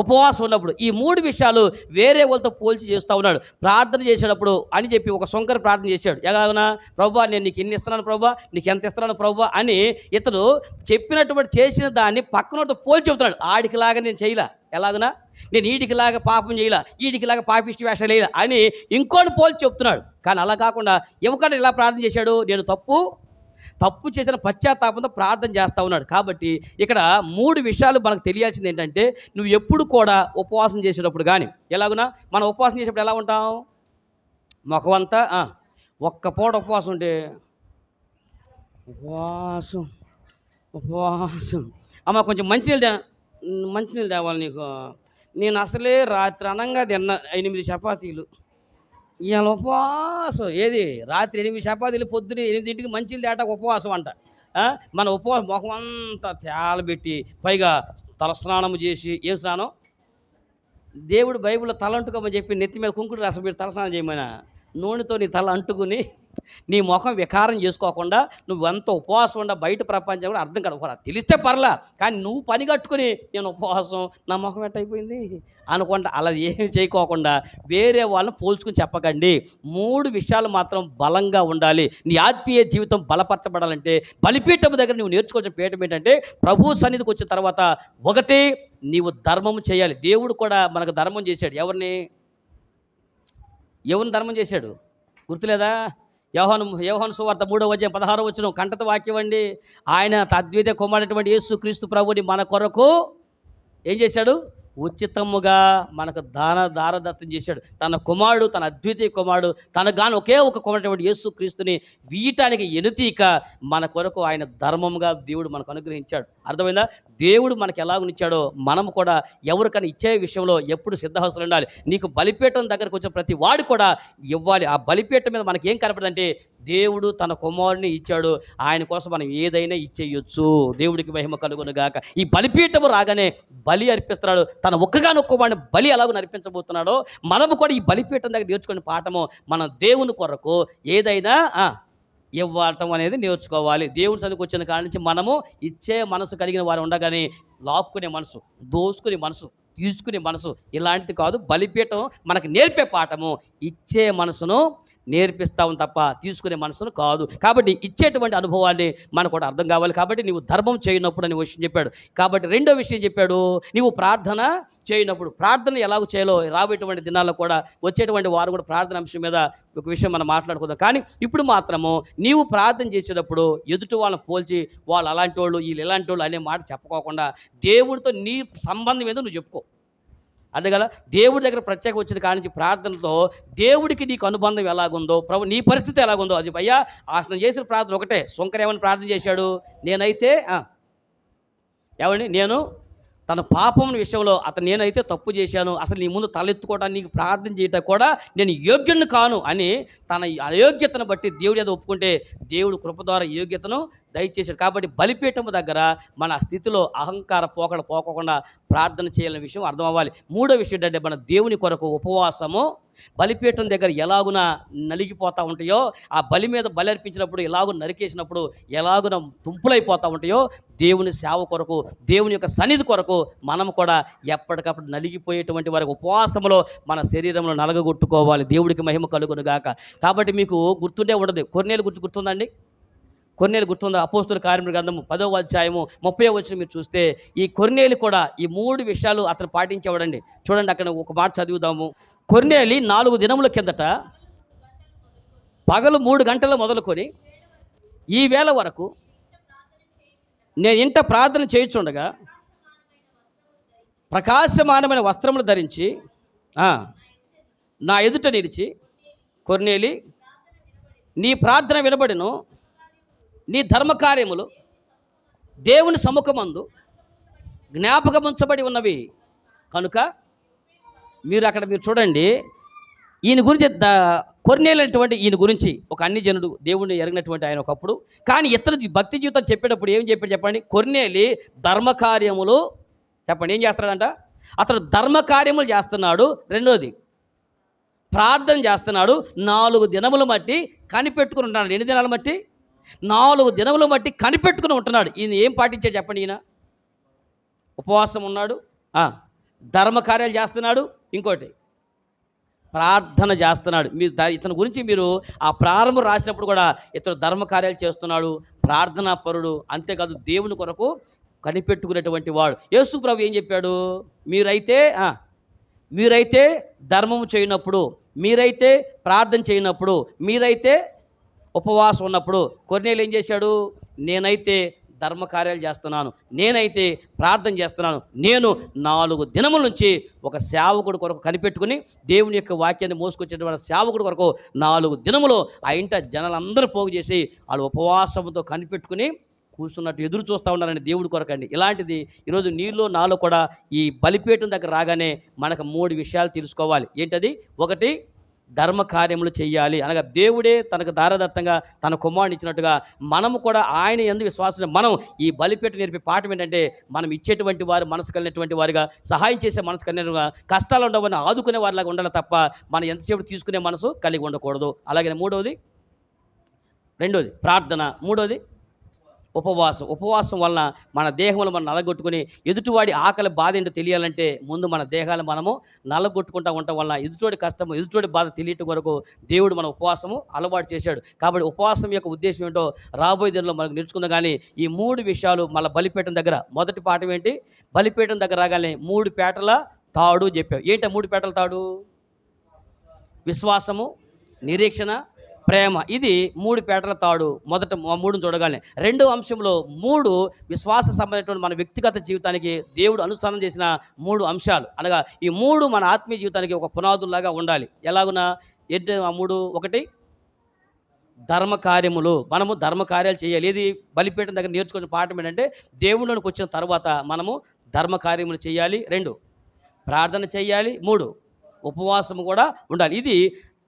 A: ఉపవాసం ఉన్నప్పుడు. ఈ 3 విషయాలు వేరే వాళ్ళతో పోల్చి చేస్తూ ఉన్నాడు. ప్రార్థన చేసేటప్పుడు అని చెప్పి ఒక సొంకర ప్రార్థన చేశాడు. ఎలాగనా? ప్రభువా నేను నీకు ఎన్ని ఇస్తున్నాను ప్రభువా, నీకు ఎంత ఇస్తున్నాను ప్రభువా అని ఇతను చెప్పినటువంటి చేసిన దాన్ని పక్కనతో పోల్చి చెబుతున్నాడు. ఆడికిలాగా నేను చేయలా, ఎలాగనా నేను ఈడికిలాగా పాపం చేయలా, ఈడికిలాగా పాపిష్టి వేషాలు వేయలా అని ఇంకోటి పోల్చి చెప్తున్నాడు. కానీ అలా కాకుండా యువకుడు ఇలా ప్రార్థన చేశాడు, నేను తప్పు చేసిన పశ్చాత్తాపంతో ప్రార్థన చేస్తూ ఉన్నాడు. కాబట్టి ఇక్కడ 3 విషయాలు మనకు తెలియాల్సింది ఏంటంటే, నువ్వు ఎప్పుడు కూడా ఉపవాసం చేసేటప్పుడు కానీ ఎలాగునా మనం ఉపవాసం చేసేటప్పుడు ఎలా ఉంటాం? మొఖమంతా ఒక్క పూట ఉపవాసం ఉంటే ఉపవాసం అమ్మ కొంచెం మంచినీళ్ళు తేవాలి నీకు. నేను అసలే రాత్రి అనంగా తిన్నా 8 చపాతీలు. ఇవాళ ఉపవాసం ఏది రాత్రి 8 చపాతీలు పొద్దున 8ంటికి మంచిలు తేటాక ఉపవాసం అంట. ఆ! మన ఉపవాసం మొఖం అంతా తేలబెట్టి పైగా తలస్నానం చేసి ఏం స్నానం? దేవుడు బైబిల్‌లో తలంటుకోమని చెప్పి నెత్తి మీద కుంకుడు రసం పెట్టి తలస్నానం చేయమనా? నూనెతో నీ తల అంటుకుని నీ మొఖం వికారం చేసుకోకుండా నువ్వెంత ఉపవాసం ఉండ బయట ప్రపంచం కూడా అర్థం కాదు. తెలిస్తే పర్లా, కానీ నువ్వు పని కట్టుకుని నేను ఉపవాసం నా మొఖం ఎట్టయిపోయింది అనుకుంటా అలా ఏమి చేయకోకుండా వేరే వాళ్ళని పోల్చుకుని చెప్పకండి. 3 విషయాలు మాత్రం బలంగా ఉండాలి. నీ ఆత్మీయ జీవితం బలపరచబడాలంటే బలిపీఠం దగ్గర నువ్వు నేర్చుకోవాల్సిన పీఠం ఏంటంటే ప్రభు సన్నిధికి వచ్చిన తర్వాత ఒకటి నీవు ధర్మం చేయాలి. దేవుడు కూడా మనకు ధర్మం చేశాడు. ఎవరిని ధర్మం చేశాడు గుర్తులేదా? యోహాను సువార్త 3వ అధ్యాయం 16వ వచనం కంటత వాక్యం అండి. ఆయన అద్వితీయ కుమారుడైనటువంటి యేసు క్రీస్తు ప్రభువుని మన కొరకు ఏం చేశాడు? ఉచితముగా మనకు దారదత్తం చేశాడు. తన కుమారుడు, తన అద్వితీయ కుమారుడు, తనగాను ఒకే ఒక కుమారుడైనటువంటి యేసు క్రీస్తుని వీయటానికి ఎనుతీక మన కొరకు ఆయన ధర్మముగా దేవుడు మనకు అనుగ్రహించాడు. అర్థమైందా? దేవుడు మనకు ఎలాగనిచ్చాడో మనము కూడా ఎవరికైనా ఇచ్చే విషయంలో ఎప్పుడు సిద్ధహస్తులు ఉండాలి. నీకు బలిపీఠం దగ్గరకు వచ్చిన ప్రతి వాడు కూడా ఇవ్వాలి. ఆ బలిపీఠం మీద మనకి ఏం కనపడదంటే దేవుడు తన కుమారుని ఇచ్చాడు. ఆయన కోసం మనం ఏదైనా ఇచ్చేయొచ్చు. దేవుడికి మహిమ కలుగును గాక. ఈ బలిపీఠము రాగానే బలి అర్పిస్తున్నాడు. తన ఒక్కగానొక్క వాడిని బలి ఎలాగో నడిపించబోతున్నాడో మనము కూడా ఈ బలిపీఠం దగ్గర నేర్చుకునే పాఠము మనం దేవుని కొరకు ఏదైనా ఇవ్వటం అనేది నేర్చుకోవాలి. దేవుని సన్నిధికి వచ్చిన కాడి నుంచి మనము ఇచ్చే మనసు కలిగిన వారు ఉండగానే లాక్కునే మనసు, దోసుకునే మనసు, తీసుకునే మనసు ఇలాంటిది కాదు. బలిపీఠం మనకు నేర్పే పాఠము ఇచ్చే మనసును నేర్పిస్తాం తప్ప తీసుకునే మనసును కాదు. కాబట్టి ఇచ్చేటువంటి అనుభవాన్ని మనకు కూడా అర్థం కావాలి. కాబట్టి నీవు ధర్మం చేయనప్పుడు అని విషయం చెప్పాడు. కాబట్టి రెండో విషయం చెప్పాడు, నీవు ప్రార్థన చేయనప్పుడు. ప్రార్థన ఎలాగో చేయాలో రాబోయేటువంటి దినాల్లో కూడా వచ్చేటువంటి వారు కూడా ప్రార్థన అంశం మీద ఒక విషయం మనం మాట్లాడుకుందాం. కానీ ఇప్పుడు మాత్రము నీవు ప్రార్థన చేసేటప్పుడు ఎదుటి వాళ్ళని పోల్చి వాళ్ళు అలాంటి వాళ్ళు వీళ్ళు ఇలాంటి వాళ్ళు అనే మాట చెప్పుకోకుండా దేవుడితో నీ సంబంధం ఏదో నువ్వు చెప్పుకో. అదే కదా దేవుడి దగ్గర ప్రత్యేక వచ్చిన కాడి నుంచి ప్రార్థనతో దేవుడికి నీకు అనుబంధం ఎలాగుందో, ప్రభు నీ పరిస్థితి ఎలాగుందో అది అయ్యా అతను చేసిన ప్రార్థన ఒకటే. శంకర్ ఏమని ప్రార్థన చేశాడు? నేనైతే నేను తన పాపం విషయంలో నేనైతే తప్పు చేశాను, అసలు నీ ముందు తలెత్తుకోవడానికి నీకు ప్రార్థన చేయటం కూడా నేను యోగ్యుని కాను అని తన అయోగ్యతను బట్టి దేవుడు ఏదో ఒప్పుకుంటే దేవుడు కృప ద్వారా యోగ్యతను దయచేశాడు. కాబట్టి బలిపీఠము దగ్గర మన స్థితిలో అహంకార పోకుండా ప్రార్థన చేయాలనే విషయం అర్థం అవ్వాలి. మూడో విషయం ఏంటంటే మన దేవుని కొరకు ఉపవాసము బలిపీఠం దగ్గర ఎలాగున నలిగిపోతూ ఉంటాయో, ఆ బలి మీద బలి అర్పించినప్పుడు ఎలాగో నరికేసినప్పుడు ఎలాగున తుంపులైపోతూ ఉంటాయో, దేవుని సేవ కొరకు దేవుని యొక్క సన్నిధి కొరకు మనం కూడా ఎప్పటికప్పుడు నలిగిపోయేటువంటి వారికి ఉపవాసంలో మన శరీరంలో నలగగొట్టుకోవాలి. దేవుడికి మహిమ కలుగును గాక. కాబట్టి మీకు గుర్తుండే ఉండదు. కొర్నేలు గుర్తుందండి? కొర్నేలు గుర్తుందా? అపోస్తుల కార్యముల గ్రంథము 10వ అధ్యాయము 30వ వచనం మీరు చూస్తే ఈ కొర్నేలు కూడా ఈ 3 విషయాలు అతను పాటించేవాడండి. చూడండి, అక్కడ ఒక మాట చదువుదాము. కొర్నేలి 4 దినముల కిందట పగలు 3 గంటలు మొదలుకొని ఈ వేళ వరకు నేను ఇంట ప్రార్థన చేయుచుండగా ప్రకాశమానమైన వస్త్రములు ధరించి నా ఎదుట నిలిచి, కొర్నేలి నీ ప్రార్థన వినబడిను, నీ ధర్మకార్యములు దేవుని సముఖమందు జ్ఞాపకముంచబడి ఉన్నవి కనుక మీరు చూడండి. ఈయన గురించి కొర్నేలు అనేటువంటి ఈయన గురించి ఒక అన్ని జనుడు దేవుడిని ఎరిగినటువంటి ఆయన ఒకప్పుడు. కానీ ఇతను భక్తి జీవితం చెప్పేటప్పుడు ఏం చెప్పాడు చెప్పండి? కొర్నేలి ధర్మకార్యములు చెప్పండి ఏం చేస్తాడంట? అతడు ధర్మకార్యములు చేస్తున్నాడు. రెండోది ప్రార్థన చేస్తున్నాడు. 4 దినములు బట్టి కనిపెట్టుకుని ఉంటున్నాడు. ఎన్ని దినాలు బట్టి? 4 దినములు బట్టి కనిపెట్టుకుని ఉంటున్నాడు. ఈయన ఏం పాటించాడు చెప్పండి? ఈయన ఉపవాసం ఉన్నాడు, ధర్మకార్యాలు చేస్తున్నాడు, ఇంకోటి ప్రార్థన చేస్తున్నాడు. ఇతని గురించి మీరు ఆ ప్రారంభం రాసినప్పుడు కూడా ఇతను ధర్మకార్యాలు చేస్తున్నాడు, ప్రార్థనా పరుడు, అంతేకాదు దేవుని కొరకు కనిపెట్టుకునేటువంటి వాడు. యేసు ప్రభు ఏం చెప్పాడు? మీరైతే ధర్మము చేయనప్పుడు, మీరైతే ప్రార్థన చేయనప్పుడు, మీరైతే ఉపవాసం ఉన్నప్పుడు కొర్నేలు ఏం చేశాడు? నేనైతే ధర్మకార్యాలు చేస్తున్నాను, నేనైతే ప్రార్థన చేస్తున్నాను. నేను 4 దినముల నుంచి ఒక సేవకుడు కొరకు కనిపెట్టుకుని దేవుని యొక్క వాక్యాన్ని మోసుకొచ్చేటువంటి సేవకుడు కొరకు 4 దినములు ఆ ఇంట జనాలందరూ పోగు చేసి వాళ్ళు ఉపవాసంతో కనిపెట్టుకుని కూర్చున్నట్టు ఎదురు చూస్తూ ఉన్నారని దేవుడి కొరకండి. ఇలాంటిది ఈరోజు నీలో నాలో కూడా ఈ బలిపీఠం దగ్గర రాగానే మనకు 3 విషయాలు తెలుసుకోవాలి. ఏంటది? ఒకటి ధర్మ కార్యములు చేయాలి. అనగా దేవుడే తనకు దారదత్తంగా తన కుమారుని ఇచ్చినట్టుగా మనము కూడా ఆయన యందు విశ్వాసం మనం ఈ బలిపీఠం నేర్పే పాఠం ఏంటంటే, మనం ఇచ్చేటువంటి వారు మనసు కలిగినటువంటి వారిగా, సహాయం చేసే మనసు కలిగినట్టుగా, కష్టాలు ఉండవని ఆదుకునే వారిలాగా ఉండాలి తప్ప మనం ఎంతసేపు తీసుకునే మనసు కలిగి ఉండకూడదు. అలాగే రెండోది ప్రార్థన, మూడోది ఉపవాసం వలన మన దేహంలో మనం నలగొట్టుకుని, ఎదుటివాడి ఆకలి బాధ ఏంటో తెలియాలంటే ముందు మన దేహాలు మనము నలగొట్టుకుంటూ ఉండటం వలన ఎదుటివాడి కష్టము, ఎదుటివాడి బాధ తెలియటం వరకు దేవుడు మన ఉపవాసము అలవాటు చేశాడు. కాబట్టి ఉపవాసం యొక్క ఉద్దేశం ఏంటో రాబోయే దినంలో మనకు నేర్చుకుందాం. కానీ ఈ 3 విషయాలు మళ్ళీ బలిపీఠం దగ్గర మొదటి పాఠం ఏంటి? బలిపీఠం దగ్గర రాగానే 3 పేటల తాడు చెప్పావు. ఏంటి 3 పేటల తాడు? విశ్వాసము, నిరీక్షణ, ప్రేమ. ఇది 3 పేటల తాడు. మొదట 3 చూడగానే రెండో అంశంలో 3 విశ్వాస సంబంధమైనటువంటి మన వ్యక్తిగత జీవితానికి దేవుడు అనుసంధానం చేసిన 3 అంశాలు. అనగా ఈ 3 మన ఆత్మీయ జీవితానికి ఒక పునాదుల్లాగా ఉండాలి. ఎలాగునా? ఏంటి ఆ 3? ఒకటి ధర్మ కార్యములు. మనము ధర్మ కార్యాలు చేయాలి. ఏది బలిపీఠం దగ్గర నేర్చుకునే పాఠం ఏంటంటే, దేవుళ్ళలోకి వచ్చిన తర్వాత మనము ధర్మ కార్యములు చేయాలి. 2 ప్రార్థన చేయాలి. 3 ఉపవాసము కూడా ఉండాలి. ఇది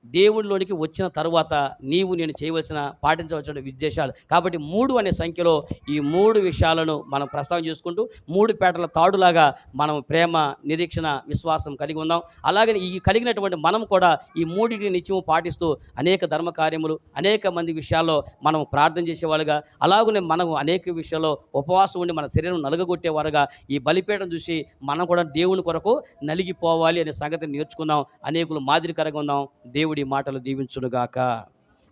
A: దేవునిలోనికి వచ్చిన తరువాత నీవు నేను చేయవలసిన పాటించవలసిన ఉద్దేశాలు. కాబట్టి 3 అనే సంఖ్యలో ఈ 3 విషయాలను మనం ప్రస్తావన చేసుకుంటూ 3 పేటల తాడులాగా మనం ప్రేమ, నిరీక్షణ, విశ్వాసం కలిగి ఉందాం. అలాగే ఈ కలిగినటువంటి మనం కూడా ఈ 3టిని నిత్యము పాటిస్తూ అనేక ధర్మ కార్యములు, అనేక మంది విషయాల్లో మనం ప్రార్థన చేసేవాళ్ళుగా, అలాగనే మనం అనేక విషయాల్లో ఉపవాసం ఉండి మన శరీరం నలగగొట్టేవారుగా ఈ బలిపీఠం చూసి మనం కూడా దేవుని కొరకు నలిగిపోవాలి అనే సంగతిని నేర్చుకుందాం. అనేకులు మాదిరికరంగా ఉందాం. దేవుడి మాటలు దీవించునుగాక.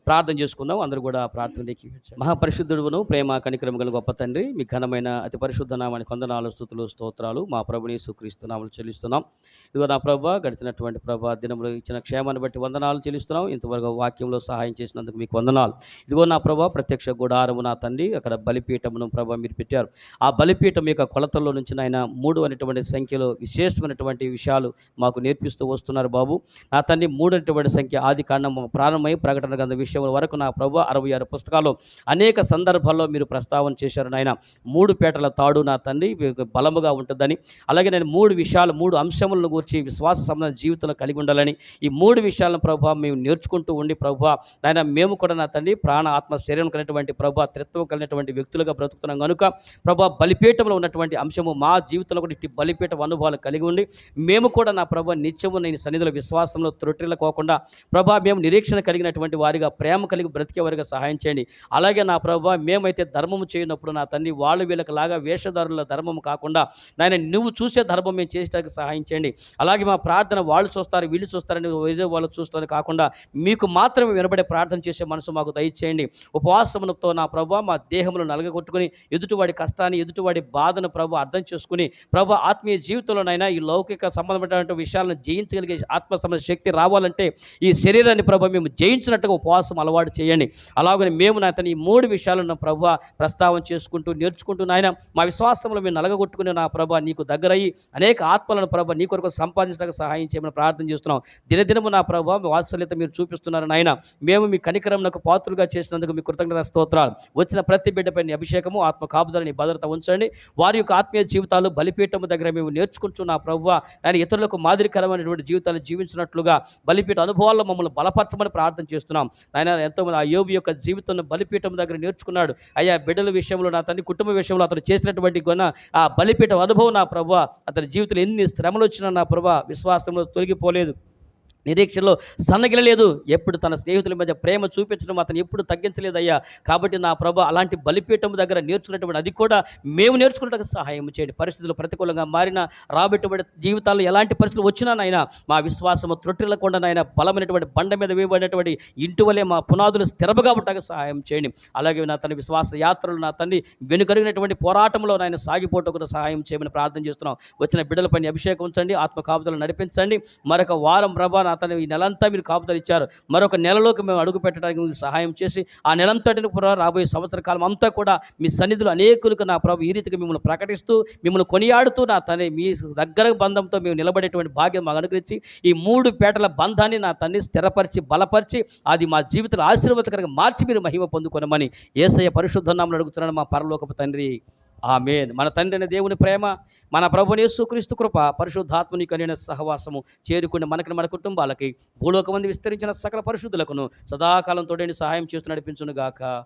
A: ప్రార్థన చేసుకుందాం. అందరూ కూడా ప్రార్థనలోకి మహాపరిశుద్ధుడును, ప్రేమ కనికరము గల గొప్ప తండ్రి, మీ ఘనమైన అతి పరిశుద్ధ నామానికి వందనాలు, స్తుతులు, స్తోత్రాలు మా ప్రభుని యేసుక్రీస్తు నామములో చెల్లిస్తున్నాం. ఇదిగో నా ప్రభా, గడిచినటువంటి ప్రభా దినములు ఇచ్చిన క్షేమాన్ని బట్టి వందనాలు చెల్లిస్తున్నాం. ఇంతవరకు వాక్యంలో సహాయం చేసినందుకు మీకు వందనాలు. ఇదిగో నా ప్రభా, ప్రత్యక్ష గుడారము నా తండ్రి, అక్కడ బలిపీఠమును ప్రభా మీరు పెట్టారు. ఆ బలిపీఠం యొక్క కొలతల్లో నుంచి నాయన 3 అనేటువంటి సంఖ్యలో విశేషమైనటువంటి విషయాలు మాకు నేర్పిస్తూ వస్తున్నారు బాబు. నా తండ్రి 3 అనేటువంటి సంఖ్య ఆది కాండం ప్రారంభమై ప్రకటన గ్రంథ విషయం వరకు నా ప్రభు 66 పుస్తకాల్లో అనేక సందర్భాల్లో మీరు ప్రస్తావన చేశారు నాయన. 3 పేటల తాడు నా తండ్రి బలముగా ఉంటుందని, అలాగే నేను 3 విషయాలు 3 అంశములను గురించి విశ్వాస సంబంధ జీవితంలో కలిగి ఉండాలని, ఈ 3 విషయాలను ప్రభు మేము నేర్చుకుంటూ ఉండి ప్రభు నాయన మేము కూడా నా తండ్రి ప్రాణ ఆత్మ శరీరం కలిగినటువంటి ప్రభు త్రిత్వం కలిగినటువంటి వ్యక్తులుగా బ్రతుకుతున్నాం కనుక ప్రభు బలిపీఠంలో ఉన్నటువంటి అంశము మా జీవితంలో కూడా ఇట్టి బలిపీఠం అనుభవాలు కలిగి ఉండి మేము కూడా నా ప్రభు నిత్యము నేను సన్నిధిలో విశ్వాసంలో త్రుటిల్లకోకుండా ప్రభు మేము నిరీక్షణ కలిగినటువంటి వారిగా ప్రేమ కలిగి బ్రతికే వారిగా సహాయం చేయండి. అలాగే నా ప్రభు మేమైతే ధర్మము చేయనప్పుడు నా తండ్రి వాళ్ళు వీళ్ళకి లాగా వేషధారుల ధర్మము కాకుండా నాయన నువ్వు చూసే ధర్మం మేము చేసేటానికి సహాయం చేయండి. అలాగే మా ప్రార్థన వాళ్ళు చూస్తారు వీళ్ళు చూస్తారని వేరే వాళ్ళు చూస్తారని కాకుండా మీకు మాత్రమే వినబడే ప్రార్థన చేసే మనసు మాకు దయచేయండి. ఉపవాసముతో నా ప్రభు మా దేహములు నలగగొట్టుకుని ఎదుటివాడి కష్టాన్ని ఎదుటివాడి బాధను ప్రభు అర్థం చేసుకుని ప్రభు ఆత్మీయ జీవితంలోనైనా ఈ లౌకిక సంబంధమైనటువంటి విషయాలను జయించగలిగే ఆత్మ సంబంధ శక్తి రావాలంటే ఈ శరీరాన్ని ప్రభు మేము జయించినట్టుగా ఉపవాసం అలవాటు చేయండి. అలాగని మేము నా తన ఈ 3 విషయాలను ప్రభు ప్రస్తావన చేసుకుంటూ నేర్చుకుంటూ నాయన మా విశ్వాసంలో మేము నలగొట్టుకుని నా ప్రభు నీకు దగ్గరయ్యి అనేక ఆత్మలను ప్రభు నీ కొరకు సంపాదించడానికి సహాయం చేయమని ప్రార్థన చేస్తున్నాం. దినదినము నా ప్రభు వాత్సల్యత మీరు చూపిస్తున్నారు నాయన. మేము మీ కనికరమునకు పాత్రులుగా చేసినందుకు మీ కృతజ్ఞత స్తోత్రాలు. వచ్చిన ప్రతి బిడ్డపై అభిషేకము ఆత్మ కాపుదలని భద్రత ఉంచండి. వారి యొక్క ఆత్మీయ జీవితాలు బలిపీఠము దగ్గర మేము నేర్చుకుంటూ నా ప్రభు ఆయన ఇతరులకు మాదిరికరమైనటువంటి జీవితాలు జీవించినట్లుగా బలిపీఠ అనుభవాల్లో మమ్మల్ని బలపరచమని ప్రార్థన చేస్తున్నాం. ఆయన ఎంతోమంది ఆ యోబు యొక్క జీవితాన్ని బలిపీఠం దగ్గర నేర్చుకున్నాడు. అయ్యా బిడ్డల విషయంలో నా తండ్రి కుటుంబ విషయంలో అతను చేసినటువంటి ఆ బలిపీఠం అనుభవం నా ప్రభు అతని జీవితంలో ఎన్ని శ్రమలు వచ్చినా నా ప్రభు విశ్వాసంలో తొలగిపోలేదు, నిరీక్షణలో సన్నగిలలేదు. ఎప్పుడు తన స్నేహితుల మధ్య ప్రేమ చూపించడం అతను ఎప్పుడు తగ్గించలేదయ్యా. కాబట్టి నా ప్రభు అలాంటి బలిపీఠం దగ్గర నేర్చుకున్నటువంటి అది కూడా మేము నేర్చుకున్నట్టుగా సహాయం చేయండి. పరిస్థితులు ప్రతికూలంగా మారిన రాబెట్టుబడి జీవితాల్లో ఎలాంటి పరిస్థితులు వచ్చినా నాయన మా విశ్వాసము త్రొట్టిల్లకుండా నాయన బలమైనటువంటి బండ మీద వేయబడినటువంటి ఇంటి వలె మా పునాదులు స్థిరముగా ఉండగా సహాయం చేయండి. అలాగే నా తన విశ్వాస యాత్రలు నా తండ్రి వెనుకరిగినటువంటి పోరాటంలో నాయన సాగిపోవటకు సహాయం చేయమని ప్రార్థన చేస్తున్నాం. వచ్చిన బిడ్డలపై అభిషేకం ఉంచండి, ఆత్మ కాపుదలను నడిపించండి. మరొక వారం ప్రభా అతను ఈ నెలంతా మీరు కాపుదలు ఇచ్చారు. మరొక నెలలోకి మేము అడుగు పెట్టడానికి మీరు సహాయం చేసి ఆ నెలంతటిని కూడా రాబోయే సంవత్సర కాలం అంతా కూడా మీ సన్నిధిలో అనేకులకు నా ప్రభు ఈ రీతిగా మిమ్మల్ని ప్రకటిస్తూ మిమ్మల్ని కొనియాడుతూ నా తండ్రి మీ దగ్గర బంధంతో మేము నిలబడేటువంటి భాగ్యం మాకు అనుగ్రహించి ఈ 3 పేటల బంధాన్ని నా తండ్రి స్థిరపరిచి బలపరిచి అది మా జీవితంలో ఆశీర్వాదకరంగా మార్చి మీరు మహిమ పొందుకొనమని యేసయ్య పరిశుద్ధ నామములో అడుగుతున్నాను మా పరలోకపు తండ్రి. ఆమేన్. మన తండ్రి అయిన దేవుని ప్రేమ, మన ప్రభువైన యేసుక్రీస్తు కృప, పరిశుద్ధాత్మని కలిగిన సహవాసము చేరుకుని మనకి మన కుటుంబాలకి భూలోకమందు విస్తరించిన సకల పరిశుద్ధులకును సదాకాలం తోడేండి సహాయం చేస్తూ నడిపించును గాక.